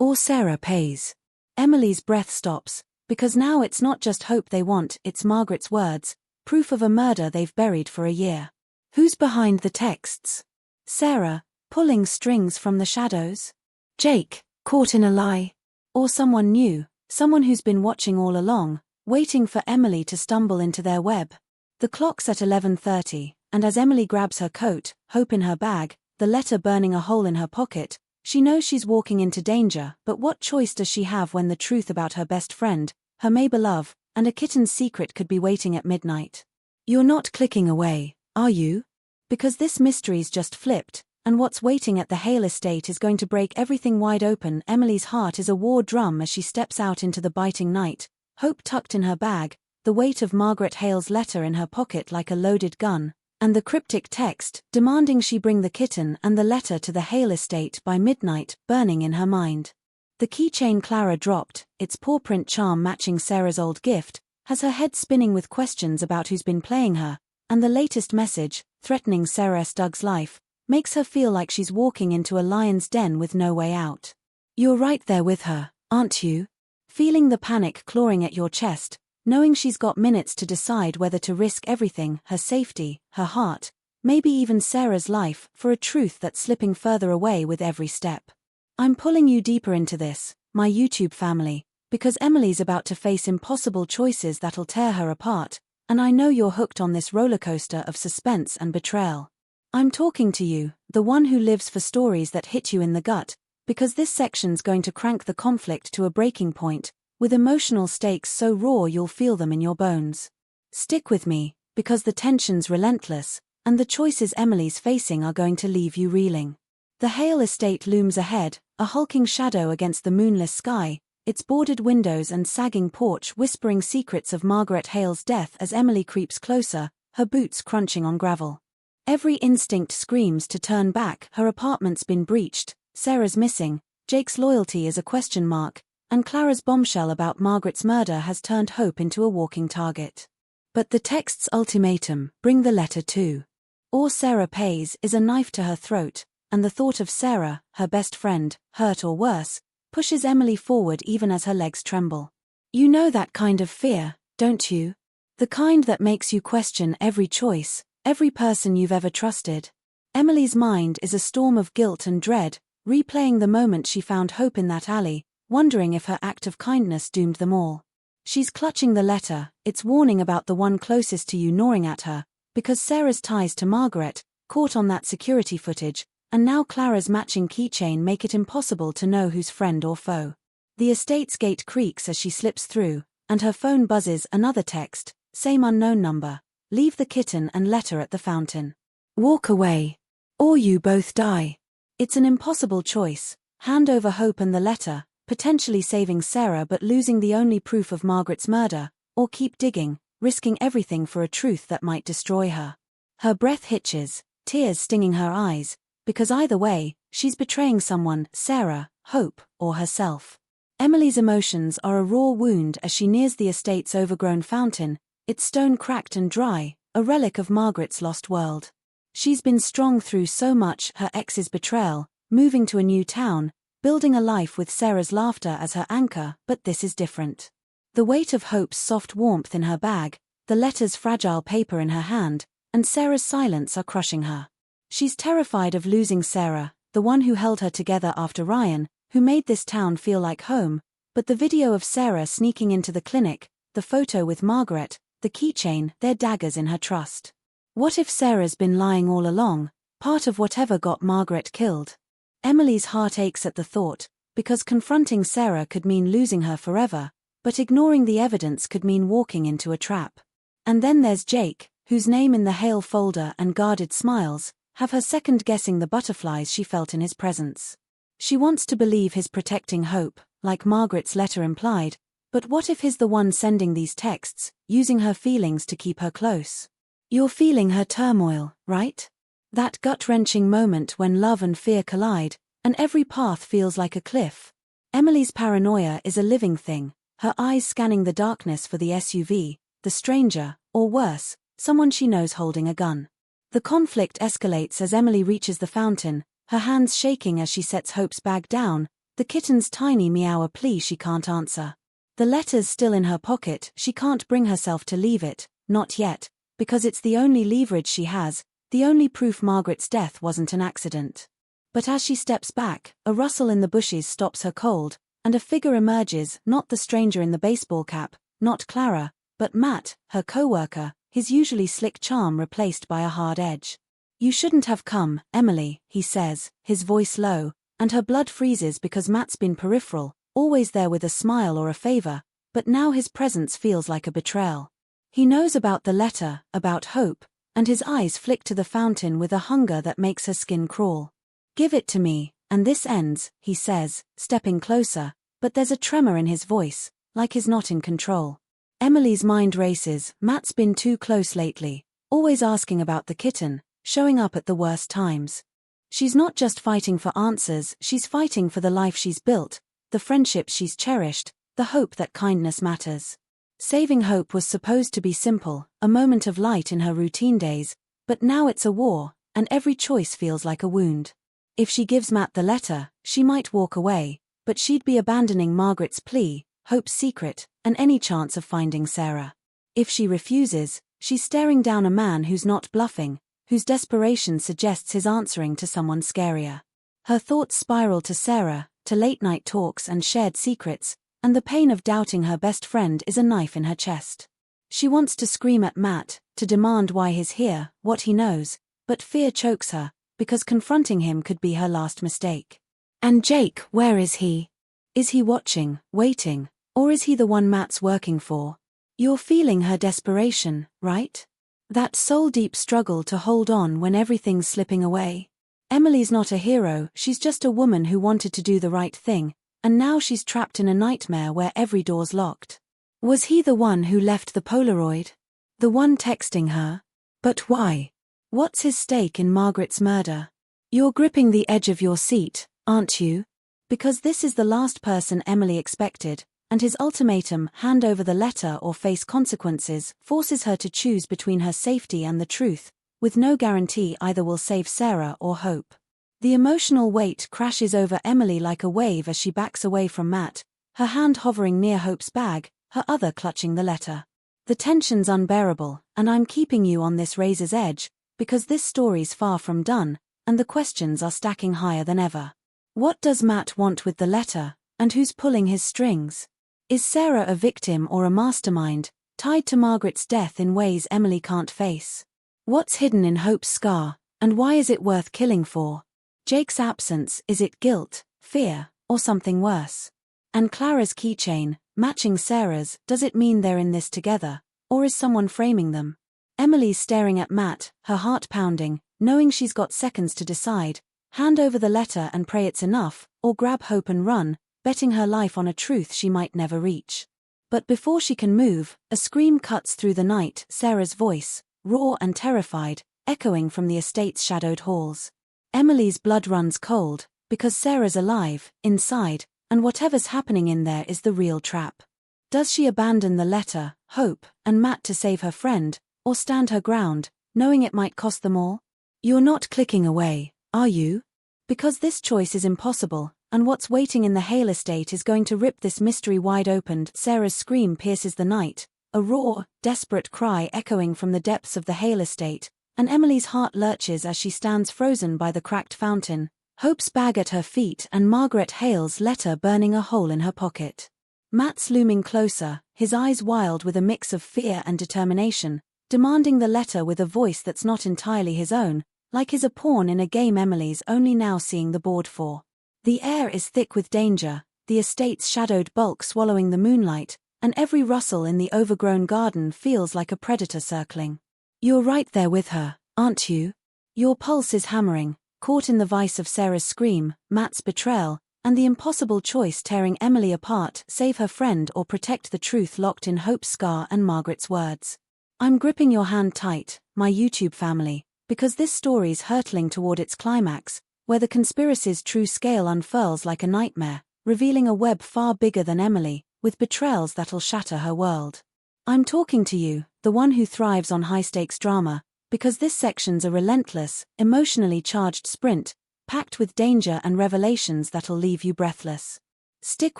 Or Sarah pays. Emily's breath stops, because now it's not just hope they want, it's Margaret's words, proof of a murder they've buried for a year. Who's behind the texts? Sarah, pulling strings from the shadows? Jake, caught in a lie? Or someone new, someone who's been watching all along, waiting for Emily to stumble into their web? The clock's at 11:30, and as Emily grabs her coat, hope in her bag, the letter burning a hole in her pocket, she knows she's walking into danger, but what choice does she have when the truth about her best friend, her Maybelove, and a kitten's secret could be waiting at midnight? You're not clicking away, are you? Because this mystery's just flipped, and what's waiting at the Hale estate is going to break everything wide open. Emily's heart is a war drum as she steps out into the biting night, hope tucked in her bag, the weight of Margaret Hale's letter in her pocket like a loaded gun, and the cryptic text, demanding she bring the kitten and the letter to the Hale estate by midnight, burning in her mind. The keychain Clara dropped, its paw print charm matching Sarah's old gift, has her head spinning with questions about who's been playing her, and the latest message, threatening Sarah Doug's life, makes her feel like she's walking into a lion's den with no way out. You're right there with her, aren't you? Feeling the panic clawing at your chest, knowing she's got minutes to decide whether to risk everything, her safety, her heart, maybe even Sarah's life, for a truth that's slipping further away with every step. I'm pulling you deeper into this, my YouTube family, because Emily's about to face impossible choices that'll tear her apart, and I know you're hooked on this rollercoaster of suspense and betrayal. I'm talking to you, the one who lives for stories that hit you in the gut, because this section's going to crank the conflict to a breaking point, with emotional stakes so raw you'll feel them in your bones. Stick with me, because the tension's relentless, and the choices Emily's facing are going to leave you reeling. The Hale estate looms ahead, a hulking shadow against the moonless sky, its boarded windows and sagging porch whispering secrets of Margaret Hale's death as Emily creeps closer, her boots crunching on gravel. Every instinct screams to turn back. Her apartment's been breached, Sarah's missing, Jake's loyalty is a question mark, and Clara's bombshell about Margaret's murder has turned hope into a walking target. But the text's ultimatum, bring the letter to. Or Sarah pays, is a knife to her throat, and the thought of Sarah, her best friend, hurt or worse, pushes Emily forward even as her legs tremble. You know that kind of fear, don't you? The kind that makes you question every choice, every person you've ever trusted. Emily's mind is a storm of guilt and dread, replaying the moment she found hope in that alley, wondering if her act of kindness doomed them all. She's clutching the letter, its warning about the one closest to you gnawing at her, because Sarah's ties to Margaret, caught on that security footage, and now Clara's matching keychain make it impossible to know who's friend or foe. The estate's gate creaks as she slips through, and her phone buzzes, another text, same unknown number, leave the kitten and letter at the fountain. Walk away. Or you both die. It's an impossible choice, hand over hope and the letter, potentially saving Sarah but losing the only proof of Margaret's murder, or keep digging, risking everything for a truth that might destroy her. Her breath hitches, tears stinging her eyes, because either way, she's betraying someone, Sarah, hope, or herself. Emily's emotions are a raw wound as she nears the estate's overgrown fountain, its stone cracked and dry, a relic of Margaret's lost world. She's been strong through so much, her ex's betrayal, moving to a new town, building a life with Sarah's laughter as her anchor, but this is different. The weight of hope's soft warmth in her bag, the letter's fragile paper in her hand, and Sarah's silence are crushing her. She's terrified of losing Sarah, the one who held her together after Ryan, who made this town feel like home, but the video of Sarah sneaking into the clinic, the photo with Margaret, the keychain, they're daggers in her trust. What if Sarah's been lying all along, part of whatever got Margaret killed? Emily's heart aches at the thought, because confronting Sarah could mean losing her forever, but ignoring the evidence could mean walking into a trap. And then there's Jake, whose name in the Hale folder and guarded smiles, have her second-guessing the butterflies she felt in his presence. She wants to believe he's protecting Hope, like Margaret's letter implied, but what if he's the one sending these texts, using her feelings to keep her close? You're feeling her turmoil, right? That gut-wrenching moment when love and fear collide, and every path feels like a cliff. Emily's paranoia is a living thing, her eyes scanning the darkness for the SUV, the stranger, or worse, someone she knows holding a gun. The conflict escalates as Emily reaches the fountain, her hands shaking as she sets Hope's bag down, the kitten's tiny meow a plea she can't answer. The letter's still in her pocket, she can't bring herself to leave it, not yet, because it's the only leverage she has, the only proof Margaret's death wasn't an accident. But as she steps back, a rustle in the bushes stops her cold, and a figure emerges, not the stranger in the baseball cap, not Clara, but Matt, her co-worker, his usually slick charm replaced by a hard edge. "You shouldn't have come, Emily," he says, his voice low, and her blood freezes because Matt's been peripheral, always there with a smile or a favor, but now his presence feels like a betrayal. He knows about the letter, about Hope, and his eyes flick to the fountain with a hunger that makes her skin crawl. "Give it to me, and this ends," he says, stepping closer, but there's a tremor in his voice, like he's not in control. Emily's mind races. Matt's been too close lately, always asking about the kitten, showing up at the worst times. She's not just fighting for answers, she's fighting for the life she's built, the friendships she's cherished, the hope that kindness matters. Saving Hope was supposed to be simple, a moment of light in her routine days, but now it's a war, and every choice feels like a wound. If she gives Matt the letter, she might walk away, but she'd be abandoning Margaret's plea, Hope's secret, and any chance of finding Sarah. If she refuses, she's staring down a man who's not bluffing, whose desperation suggests his answering to someone scarier. Her thoughts spiral to Sarah, to late-night talks and shared secrets, and the pain of doubting her best friend is a knife in her chest. She wants to scream at Matt, to demand why he's here, what he knows, but fear chokes her, because confronting him could be her last mistake. And Jake, where is he? Is he watching, waiting, or is he the one Matt's working for? You're feeling her desperation, right? That soul-deep struggle to hold on when everything's slipping away. Emily's not a hero, she's just a woman who wanted to do the right thing, and now she's trapped in a nightmare where every door's locked. Was he the one who left the Polaroid? The one texting her? But why? What's his stake in Margaret's murder? You're gripping the edge of your seat, aren't you? Because this is the last person Emily expected, and his ultimatum, hand over the letter or face consequences, forces her to choose between her safety and the truth, with no guarantee either will save Sarah or Hope. The emotional weight crashes over Emily like a wave as she backs away from Matt, her hand hovering near Hope's bag, her other clutching the letter. The tension's unbearable, and I'm keeping you on this razor's edge, because this story's far from done, and the questions are stacking higher than ever. What does Matt want with the letter, and who's pulling his strings? Is Sarah a victim or a mastermind, tied to Margaret's death in ways Emily can't face? What's hidden in Hope's scar, and why is it worth killing for? Jake's absence, is it guilt, fear, or something worse? And Clara's keychain, matching Sarah's, does it mean they're in this together, or is someone framing them? Emily's staring at Matt, her heart pounding, knowing she's got seconds to decide, hand over the letter and pray it's enough, or grab Hope and run, betting her life on a truth she might never reach. But before she can move, a scream cuts through the night, Sarah's voice, raw and terrified, echoing from the estate's shadowed halls. Emily's blood runs cold, because Sarah's alive, inside, and whatever's happening in there is the real trap. Does she abandon the letter, Hope, and Matt to save her friend, or stand her ground, knowing it might cost them all? You're not clicking away, are you? Because this choice is impossible, and what's waiting in the Hale estate is going to rip this mystery wide open. Sarah's scream pierces the night, a raw, desperate cry echoing from the depths of the Hale estate, and Emily's heart lurches as she stands frozen by the cracked fountain, Hope's bag at her feet and Margaret Hale's letter burning a hole in her pocket. Matt's looming closer, his eyes wild with a mix of fear and determination, demanding the letter with a voice that's not entirely his own, like he's a pawn in a game Emily's only now seeing the board for. The air is thick with danger, the estate's shadowed bulk swallowing the moonlight, and every rustle in the overgrown garden feels like a predator circling. You're right there with her, aren't you? Your pulse is hammering, caught in the vice of Sarah's scream, Matt's betrayal, and the impossible choice tearing Emily apart, save her friend or protect the truth locked in Hope's scar and Margaret's words. I'm gripping your hand tight, my YouTube family, because this story's hurtling toward its climax, where the conspiracy's true scale unfurls like a nightmare, revealing a web far bigger than Emily, with betrayals that'll shatter her world. I'm talking to you, the one who thrives on high-stakes drama, because this section's a relentless, emotionally charged sprint, packed with danger and revelations that'll leave you breathless. Stick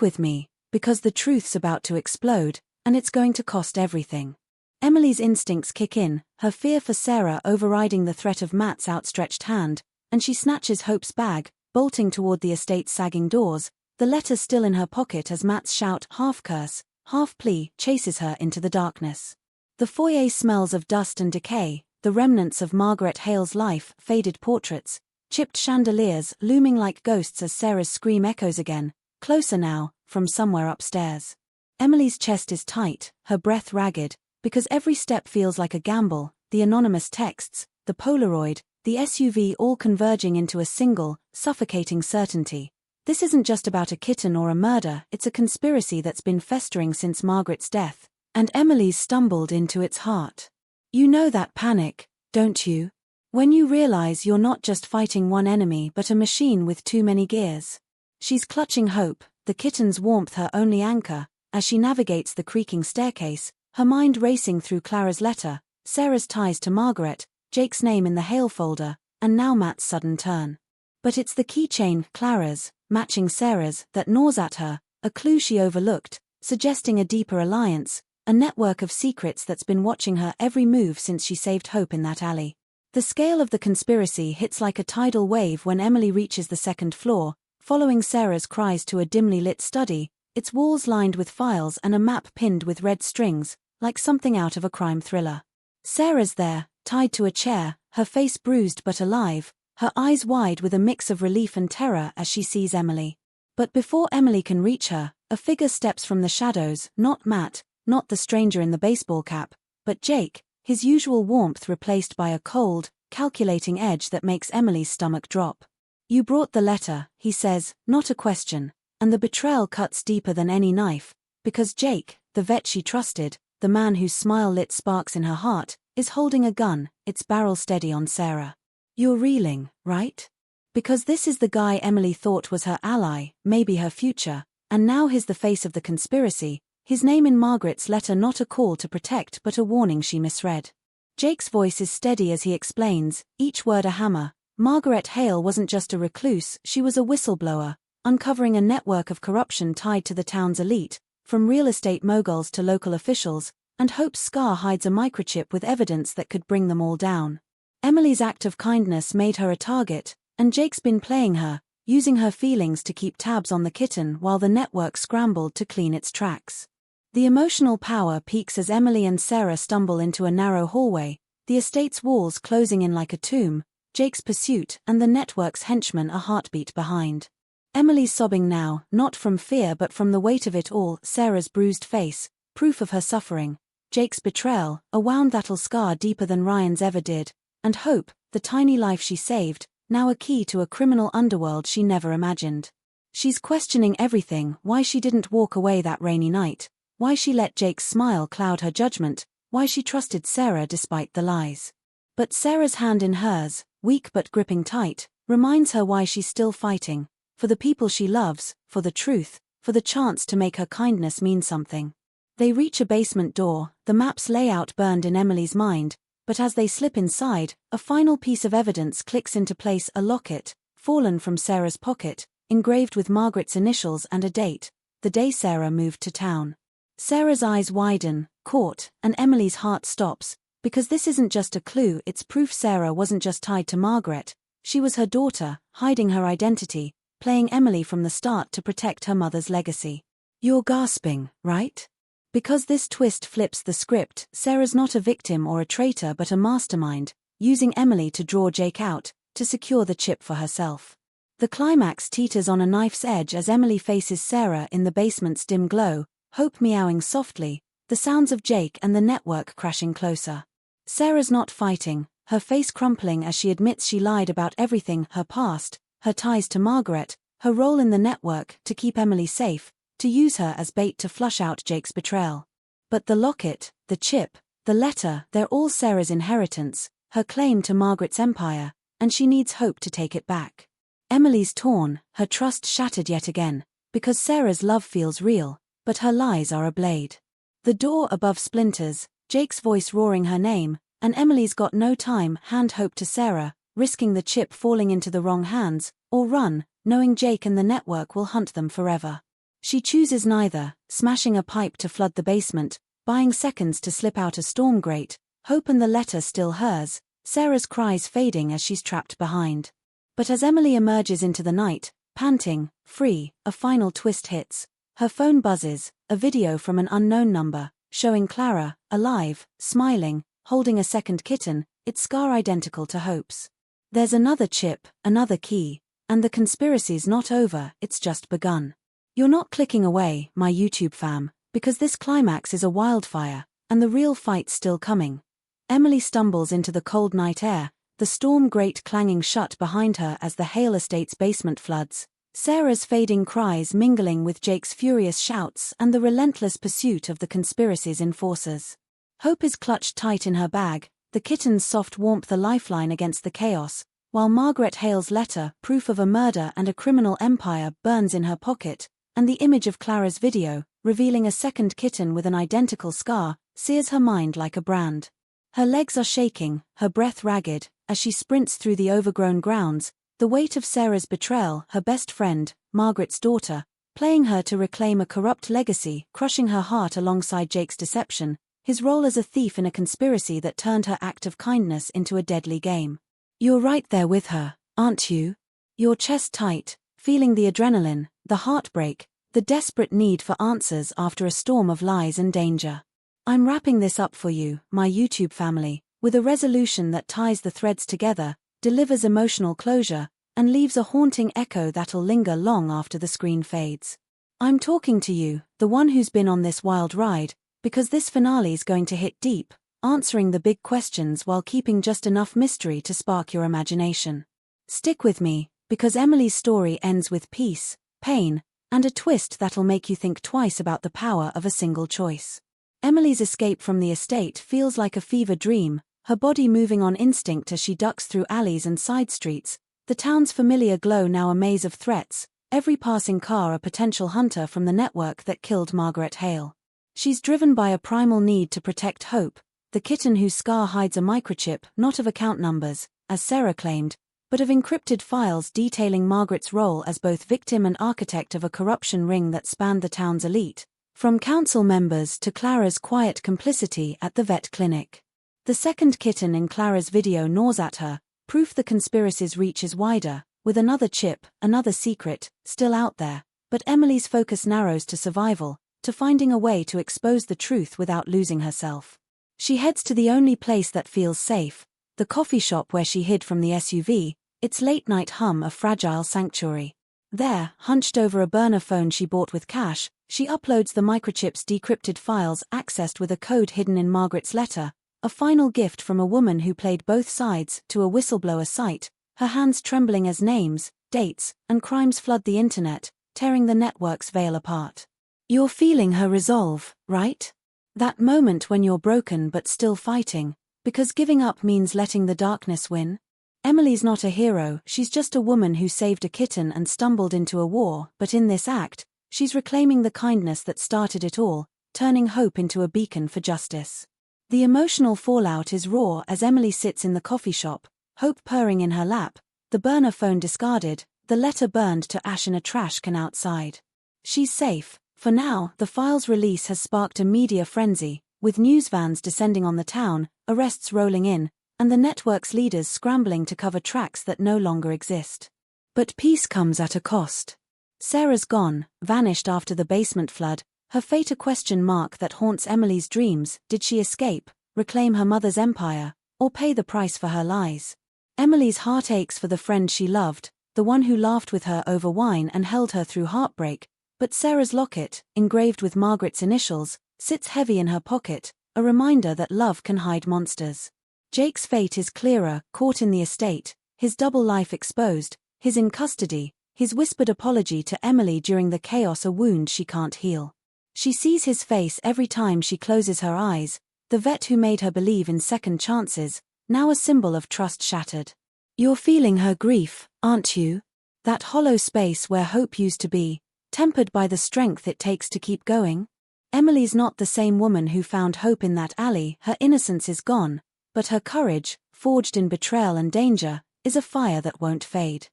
with me, because the truth's about to explode, and it's going to cost everything. Emily's instincts kick in, her fear for Sarah overriding the threat of Matt's outstretched hand, and she snatches Hope's bag, bolting toward the estate's sagging doors, the letter still in her pocket as Matt's shout, half curse, half plea, chases her into the darkness. The foyer smells of dust and decay, the remnants of Margaret Hale's life, faded portraits, chipped chandeliers looming like ghosts as Sarah's scream echoes again, closer now, from somewhere upstairs. Emily's chest is tight, her breath ragged, because every step feels like a gamble, the anonymous texts, the Polaroid, the SUV all converging into a single, suffocating certainty. This isn't just about a kitten or a murder, it's a conspiracy that's been festering since Margaret's death, and Emily's stumbled into its heart. You know that panic, don't you? When you realize you're not just fighting one enemy but a machine with too many gears. She's clutching Hope, the kitten's warmth her only anchor, as she navigates the creaking staircase, her mind racing through Clara's letter, Sarah's ties to Margaret, Jake's name in the Hale folder, and now Matt's sudden turn. But it's the keychain, Clara's, matching Sarah's, that gnaws at her, a clue she overlooked, suggesting a deeper alliance, a network of secrets that's been watching her every move since she saved Hope in that alley. The scale of the conspiracy hits like a tidal wave when Emily reaches the second floor, following Sarah's cries to a dimly lit study, its walls lined with files and a map pinned with red strings, like something out of a crime thriller. Sarah's there, tied to a chair, her face bruised but alive, her eyes wide with a mix of relief and terror as she sees Emily. But before Emily can reach her, a figure steps from the shadows, not Matt, not the stranger in the baseball cap, but Jake, his usual warmth replaced by a cold, calculating edge that makes Emily's stomach drop. You brought the letter, he says, not a question, and the betrayal cuts deeper than any knife, because Jake, the vet she trusted, the man whose smile lit sparks in her heart, is holding a gun, its barrel steady on Sarah. You're reeling, right? Because this is the guy Emily thought was her ally, maybe her future, and now he's the face of the conspiracy, his name in Margaret's letter not a call to protect but a warning she misread. Jake's voice is steady as he explains, each word a hammer. Margaret Hale wasn't just a recluse, she was a whistleblower, uncovering a network of corruption tied to the town's elite, from real estate moguls to local officials, and Hope's scar hides a microchip with evidence that could bring them all down. Emily's act of kindness made her a target, and Jake's been playing her, using her feelings to keep tabs on the kitten while the network scrambled to clean its tracks. The emotional power peaks as Emily and Sarah stumble into a narrow hallway, the estate's walls closing in like a tomb, Jake's pursuit and the network's henchmen a heartbeat behind. Emily's sobbing now, not from fear but from the weight of it all, Sarah's bruised face, proof of her suffering, Jake's betrayal, a wound that'll scar deeper than Ryan's ever did, and Hope, the tiny life she saved, now a key to a criminal underworld she never imagined. She's questioning everything, why she didn't walk away that rainy night, why she let Jake's smile cloud her judgment, why she trusted Sarah despite the lies. But Sarah's hand in hers, weak but gripping tight, reminds her why she's still fighting, for the people she loves, for the truth, for the chance to make her kindness mean something. They reach a basement door, the map's layout burned in Emily's mind, but as they slip inside, a final piece of evidence clicks into place, a locket, fallen from Sarah's pocket, engraved with Margaret's initials and a date, the day Sarah moved to town. Sarah's eyes widen, caught, and Emily's heart stops, because this isn't just a clue, it's proof Sarah wasn't just tied to Margaret, she was her daughter, hiding her identity, playing Emily from the start to protect her mother's legacy. You're gasping, right? Because this twist flips the script, Sarah's not a victim or a traitor but a mastermind, using Emily to draw Jake out, to secure the chip for herself. The climax teeters on a knife's edge as Emily faces Sarah in the basement's dim glow, Hope meowing softly, the sounds of Jake and the network crashing closer. Sarah's not fighting, her face crumpling as she admits she lied about everything: her past, her ties to Margaret, her role in the network to keep Emily safe, to use her as bait to flush out Jake's betrayal. But the locket, the chip, the letter, they're all Sarah's inheritance, her claim to Margaret's empire, and she needs hope to take it back. Emily's torn, her trust shattered yet again, because Sarah's love feels real, but her lies are a blade. The door above splinters, Jake's voice roaring her name, and Emily's got no time: hand hope to Sarah, risking the chip falling into the wrong hands, or run, knowing Jake and the network will hunt them forever. She chooses neither, smashing a pipe to flood the basement, buying seconds to slip out a storm grate, hope and the letter still hers, Sarah's cries fading as she's trapped behind. But as Emily emerges into the night, panting, free, a final twist hits. Her phone buzzes, a video from an unknown number, showing Clara, alive, smiling, holding a second kitten, its scar identical to Hope's. There's another chip, another key, and the conspiracy's not over, it's just begun. You're not clicking away, my YouTube fam, because this climax is a wildfire, and the real fight's still coming. Emily stumbles into the cold night air, the storm grate clanging shut behind her as the Hale estate's basement floods, Sarah's fading cries mingling with Jake's furious shouts and the relentless pursuit of the conspiracy's enforcers. Hope is clutched tight in her bag, the kitten's soft warmth a lifeline against the chaos, while Margaret Hale's letter, proof of a murder and a criminal empire, burns in her pocket, and the image of Clara's video, revealing a second kitten with an identical scar, sears her mind like a brand. Her legs are shaking, her breath ragged, as she sprints through the overgrown grounds, the weight of Sarah's betrayal, her best friend, Margaret's daughter, playing her to reclaim a corrupt legacy, crushing her heart alongside Jake's deception, his role as a thief in a conspiracy that turned her act of kindness into a deadly game. You're right there with her, aren't you? Your chest tight, feeling the adrenaline, the heartbreak, the desperate need for answers after a storm of lies and danger. I'm wrapping this up for you, my YouTube family, with a resolution that ties the threads together, delivers emotional closure, and leaves a haunting echo that'll linger long after the screen fades. I'm talking to you, the one who's been on this wild ride, because this finale's going to hit deep, answering the big questions while keeping just enough mystery to spark your imagination. Stick with me, because Emily's story ends with peace, pain, and a twist that'll make you think twice about the power of a single choice. Emily's escape from the estate feels like a fever dream, her body moving on instinct as she ducks through alleys and side streets, the town's familiar glow now a maze of threats, every passing car a potential hunter from the network that killed Margaret Hale. She's driven by a primal need to protect Hope, the kitten whose scar hides a microchip not of account numbers, as Sarah claimed, but of encrypted files detailing Margaret's role as both victim and architect of a corruption ring that spanned the town's elite, from council members to Clara's quiet complicity at the vet clinic. The second kitten in Clara's video gnaws at her, proof the conspiracy's reach is wider, with another chip, another secret, still out there, but Emily's focus narrows to survival, to finding a way to expose the truth without losing herself. She heads to the only place that feels safe, the coffee shop where she hid from the SUV, its late-night hum a fragile sanctuary. There, hunched over a burner phone she bought with cash, she uploads the microchip's decrypted files accessed with a code hidden in Margaret's letter, a final gift from a woman who played both sides, to a whistleblower site, her hands trembling as names, dates, and crimes flood the internet, tearing the network's veil apart. You're feeling her resolve, right? That moment when you're broken but still fighting, because giving up means letting the darkness win? Emily's not a hero, she's just a woman who saved a kitten and stumbled into a war, but in this act, she's reclaiming the kindness that started it all, turning hope into a beacon for justice. The emotional fallout is raw as Emily sits in the coffee shop, hope purring in her lap, the burner phone discarded, the letter burned to ash in a trash can outside. She's safe. For now, the file's release has sparked a media frenzy, with news vans descending on the town, arrests rolling in, and the network's leaders scrambling to cover tracks that no longer exist. But peace comes at a cost. Sarah's gone, vanished after the basement flood, her fate a question mark that haunts Emily's dreams. Did she escape, reclaim her mother's empire, or pay the price for her lies? Emily's heart aches for the friend she loved, the one who laughed with her over wine and held her through heartbreak, but Sarah's locket, engraved with Margaret's initials, sits heavy in her pocket, a reminder that love can hide monsters. Jake's fate is clearer, caught in the estate, his double life exposed, his in custody, his whispered apology to Emily during the chaos, a wound she can't heal. She sees his face every time she closes her eyes, the vet who made her believe in second chances, now a symbol of trust shattered. You're feeling her grief, aren't you? That hollow space where hope used to be, tempered by the strength it takes to keep going? Emily's not the same woman who found hope in that alley, her innocence is gone, but her courage, forged in betrayal and danger, is a fire that won't fade.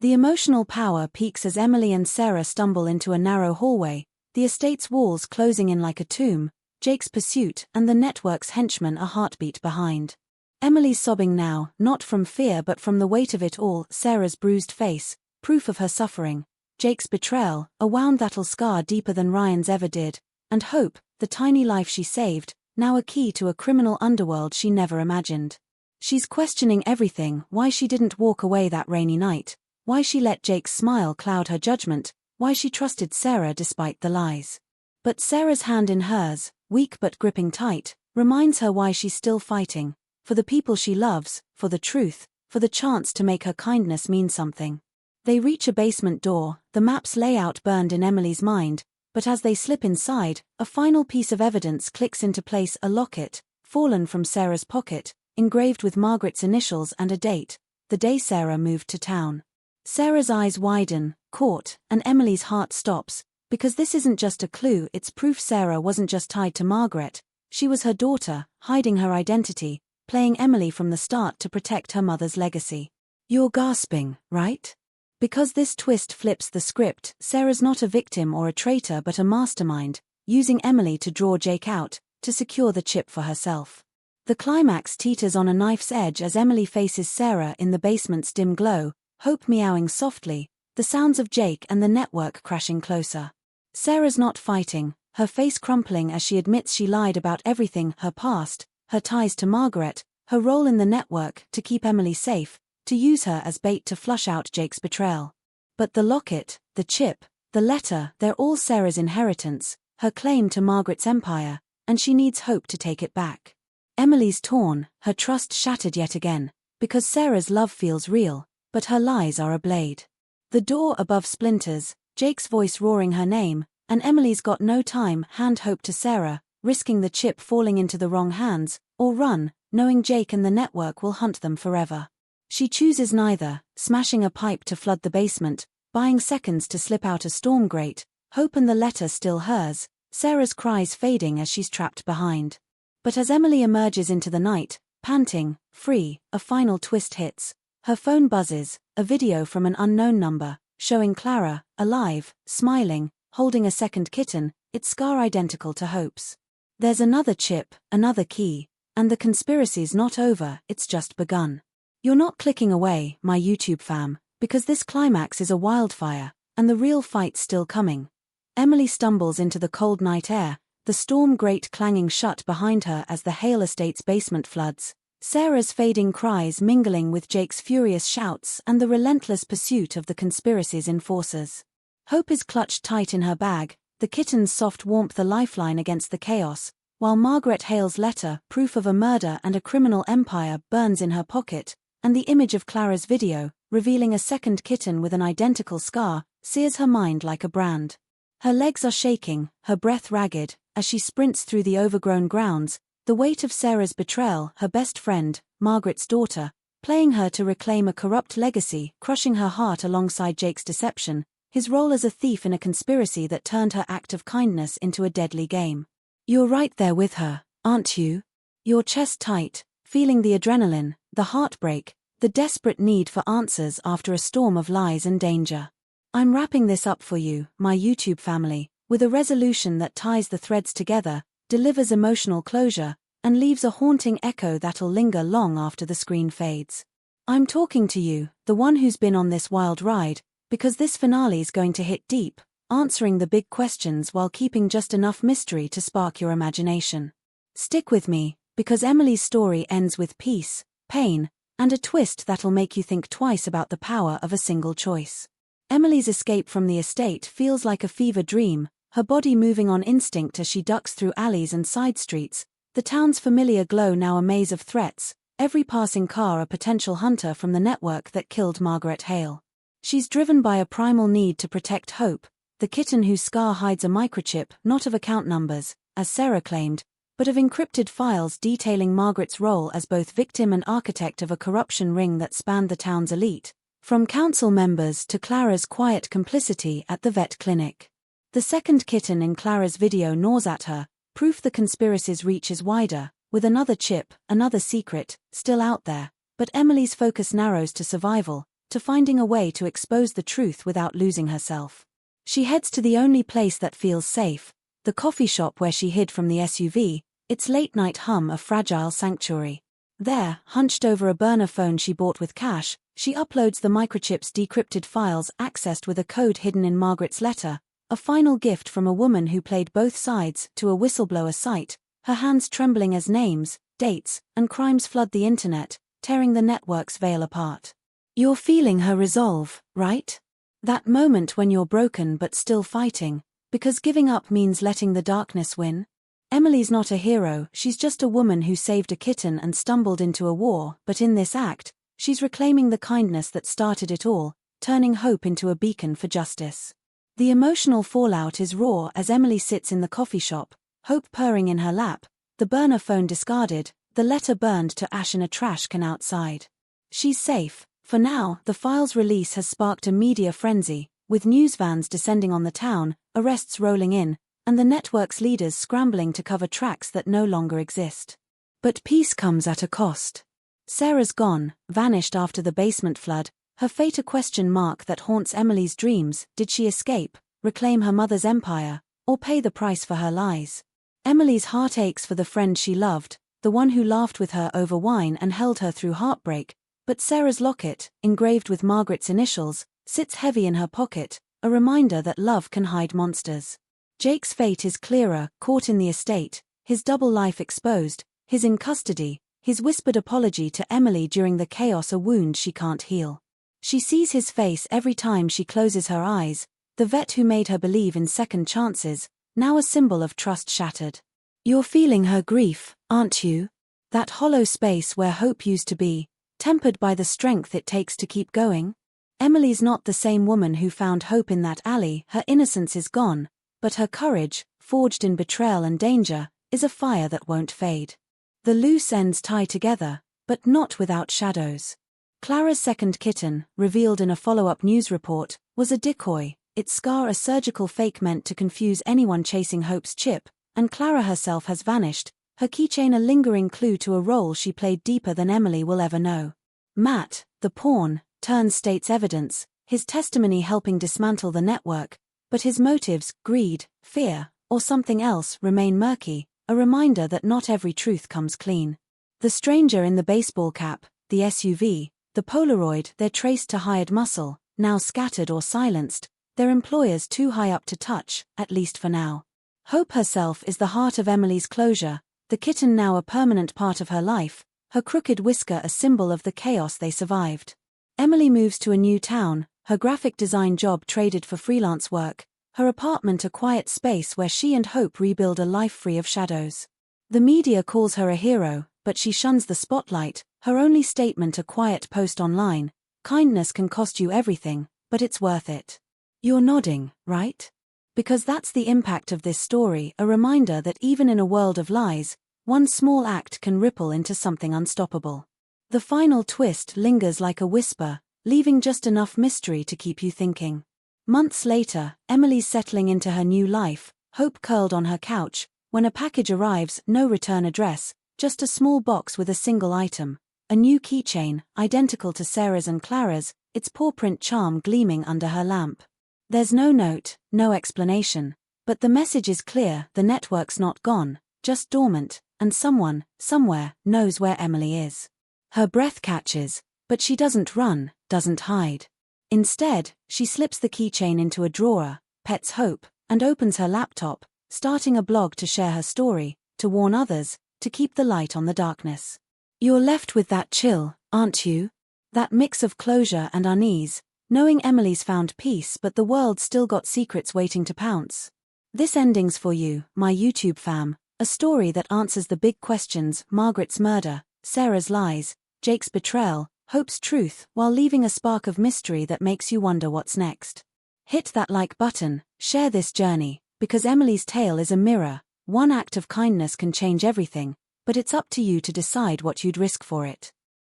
The emotional power peaks as Emily and Sarah stumble into a narrow hallway, the estate's walls closing in like a tomb, Jake's pursuit and the network's henchmen a heartbeat behind. Emily's sobbing now, not from fear but from the weight of it all, Sarah's bruised face, proof of her suffering, Jake's betrayal, a wound that'll scar deeper than Ryan's ever did, and hope, the tiny life she saved, now a key to a criminal underworld she never imagined. She's questioning everything, why she didn't walk away that rainy night, why she let Jake's smile cloud her judgment, why she trusted Sarah despite the lies. But Sarah's hand in hers, weak but gripping tight, reminds her why she's still fighting, for the people she loves, for the truth, for the chance to make her kindness mean something. They reach a basement door, the map's layout burned in Emily's mind, but as they slip inside, a final piece of evidence clicks into place, a locket, fallen from Sarah's pocket, engraved with Margaret's initials and a date, the day Sarah moved to town. Sarah's eyes widen, caught, and Emily's heart stops, because this isn't just a clue, it's proof Sarah wasn't just tied to Margaret, she was her daughter, hiding her identity, playing Emily from the start to protect her mother's legacy. You're gasping, right? Because this twist flips the script, Sarah's not a victim or a traitor but a mastermind, using Emily to draw Jake out, to secure the chip for herself. The climax teeters on a knife's edge as Emily faces Sarah in the basement's dim glow, hope meowing softly, the sounds of Jake and the network crashing closer. Sarah's not fighting, her face crumpling as she admits she lied about everything, her past, her ties to Margaret, her role in the network, to keep Emily safe, to use her as bait to flush out Jake's betrayal. But the locket, the chip, the letter, they're all Sarah's inheritance, her claim to Margaret's empire, and she needs hope to take it back. Emily's torn, her trust shattered yet again, because Sarah's love feels real, but her lies are a blade. The door above splinters, Jake's voice roaring her name, and Emily's got no time, hand hope to Sarah, risking the chip falling into the wrong hands, or run, knowing Jake and the network will hunt them forever. She chooses neither, smashing a pipe to flood the basement, buying seconds to slip out a storm grate, hope and the letter still hers, Sarah's cries fading as she's trapped behind. But as Emily emerges into the night, panting, free, a final twist hits. Her phone buzzes, a video from an unknown number, showing Clara, alive, smiling, holding a second kitten, its scar identical to Hope's. There's another chip, another key, and the conspiracy's not over, it's just begun. You're not clicking away, my YouTube fam, because this climax is a wildfire, and the real fight's still coming. Emily stumbles into the cold night air, the storm grate clanging shut behind her as the Hale estate's basement floods, Sarah's fading cries mingling with Jake's furious shouts and the relentless pursuit of the conspiracy's enforcers. Hope is clutched tight in her bag, the kitten's soft warmth a lifeline against the chaos, while Margaret Hale's letter, proof of a murder and a criminal empire, burns in her pocket, and the image of Clara's video, revealing a second kitten with an identical scar, sears her mind like a brand. Her legs are shaking, her breath ragged, as she sprints through the overgrown grounds, the weight of Sarah's betrayal, her best friend, Margaret's daughter, playing her to reclaim a corrupt legacy, crushing her heart alongside Jake's deception, his role as a thief in a conspiracy that turned her act of kindness into a deadly game. You're right there with her, aren't you? Your chest tight, feeling the adrenaline, the heartbreak, the desperate need for answers after a storm of lies and danger. I'm wrapping this up for you, my YouTube family, with a resolution that ties the threads together, delivers emotional closure, and leaves a haunting echo that'll linger long after the screen fades. I'm talking to you, the one who's been on this wild ride, because this finale's going to hit deep, answering the big questions while keeping just enough mystery to spark your imagination. Stick with me, because Emily's story ends with peace, pain, and a twist that'll make you think twice about the power of a single choice. Emily's escape from the estate feels like a fever dream, her body moving on instinct as she ducks through alleys and side streets, the town's familiar glow now a maze of threats, every passing car a potential hunter from the network that killed Margaret Hale. She's driven by a primal need to protect Hope, the kitten whose scar hides a microchip not of account numbers, as Sarah claimed, but of encrypted files detailing Margaret's role as both victim and architect of a corruption ring that spanned the town's elite, from council members to Clara's quiet complicity at the vet clinic. The second kitten in Clara's video gnaws at her, proof the conspiracy's reach is wider, with another chip, another secret, still out there, but Emily's focus narrows to survival, to finding a way to expose the truth without losing herself. She heads to the only place that feels safe, the coffee shop where she hid from the SUV, its late-night hum a fragile sanctuary. There, hunched over a burner phone she bought with cash, she uploads the microchip's decrypted files accessed with a code hidden in Margaret's letter, a final gift from a woman who played both sides to a whistleblower site, her hands trembling as names, dates, and crimes flood the internet, tearing the network's veil apart. You're feeling her resolve, right? That moment when you're broken but still fighting, because giving up means letting the darkness win? Emily's not a hero, she's just a woman who saved a kitten and stumbled into a war, but in this act, she's reclaiming the kindness that started it all, turning Hope into a beacon for justice. The emotional fallout is raw as Emily sits in the coffee shop, Hope purring in her lap, the burner phone discarded, the letter burned to ash in a trash can outside. She's safe. For now, the file's release has sparked a media frenzy, with news vans descending on the town, arrests rolling in, and the network's leaders scrambling to cover tracks that no longer exist. But peace comes at a cost. Sarah's gone, vanished after the basement flood, her fate a question mark that haunts Emily's dreams. Did she escape, reclaim her mother's empire, or pay the price for her lies? Emily's heart aches for the friend she loved, the one who laughed with her over wine and held her through heartbreak, but Sarah's locket, engraved with Margaret's initials, sits heavy in her pocket, a reminder that love can hide monsters. Jake's fate is clearer, caught in the estate, his double life exposed, his in custody, his whispered apology to Emily during the chaos a wound she can't heal. She sees his face every time she closes her eyes, the vet who made her believe in second chances, now a symbol of trust shattered. You're feeling her grief, aren't you? That hollow space where hope used to be, tempered by the strength it takes to keep going? Emily's not the same woman who found hope in that alley, her innocence is gone. But her courage, forged in betrayal and danger, is a fire that won't fade. The loose ends tie together, but not without shadows. Clara's second kitten, revealed in a follow-up news report, was a decoy, its scar a surgical fake meant to confuse anyone chasing Hope's chip, and Clara herself has vanished, her keychain a lingering clue to a role she played deeper than Emily will ever know. Matt, the pawn, turns state's evidence, his testimony helping dismantle the network, but his motives, greed, fear, or something else, remain murky, a reminder that not every truth comes clean. The stranger in the baseball cap, the SUV, the Polaroid, they're traced to hired muscle, now scattered or silenced, their employers too high up to touch, at least for now. Hope herself is the heart of Emily's closure, the kitten now a permanent part of her life, her crooked whisker a symbol of the chaos they survived. Emily moves to a new town, her graphic design job traded for freelance work, her apartment a quiet space where she and Hope rebuild a life free of shadows. The media calls her a hero, but she shuns the spotlight, her only statement a quiet post online: kindness can cost you everything, but it's worth it. You're nodding, right? Because that's the impact of this story, a reminder that even in a world of lies, one small act can ripple into something unstoppable. The final twist lingers like a whisper, leaving just enough mystery to keep you thinking. Months later, Emily's settling into her new life, Hope curled on her couch, when a package arrives, no return address, just a small box with a single item, a new keychain, identical to Sarah's and Clara's, its paw print charm gleaming under her lamp. There's no note, no explanation, but the message is clear: the network's not gone, just dormant, and someone, somewhere, knows where Emily is. Her breath catches, but she doesn't run, doesn't hide. Instead, she slips the keychain into a drawer, pets Hope, and opens her laptop, starting a blog to share her story, to warn others, to keep the light on the darkness. You're left with that chill, aren't you? That mix of closure and unease, knowing Emily's found peace but the world's still got secrets waiting to pounce. This ending's for you, my YouTube fam, a story that answers the big questions: Margaret's murder, Sarah's lies, Jake's betrayal, Hope's truth, while leaving a spark of mystery that makes you wonder what's next. Hit that like button, share this journey, because Emily's tale is a mirror. One act of kindness can change everything, but it's up to you to decide what you'd risk for it.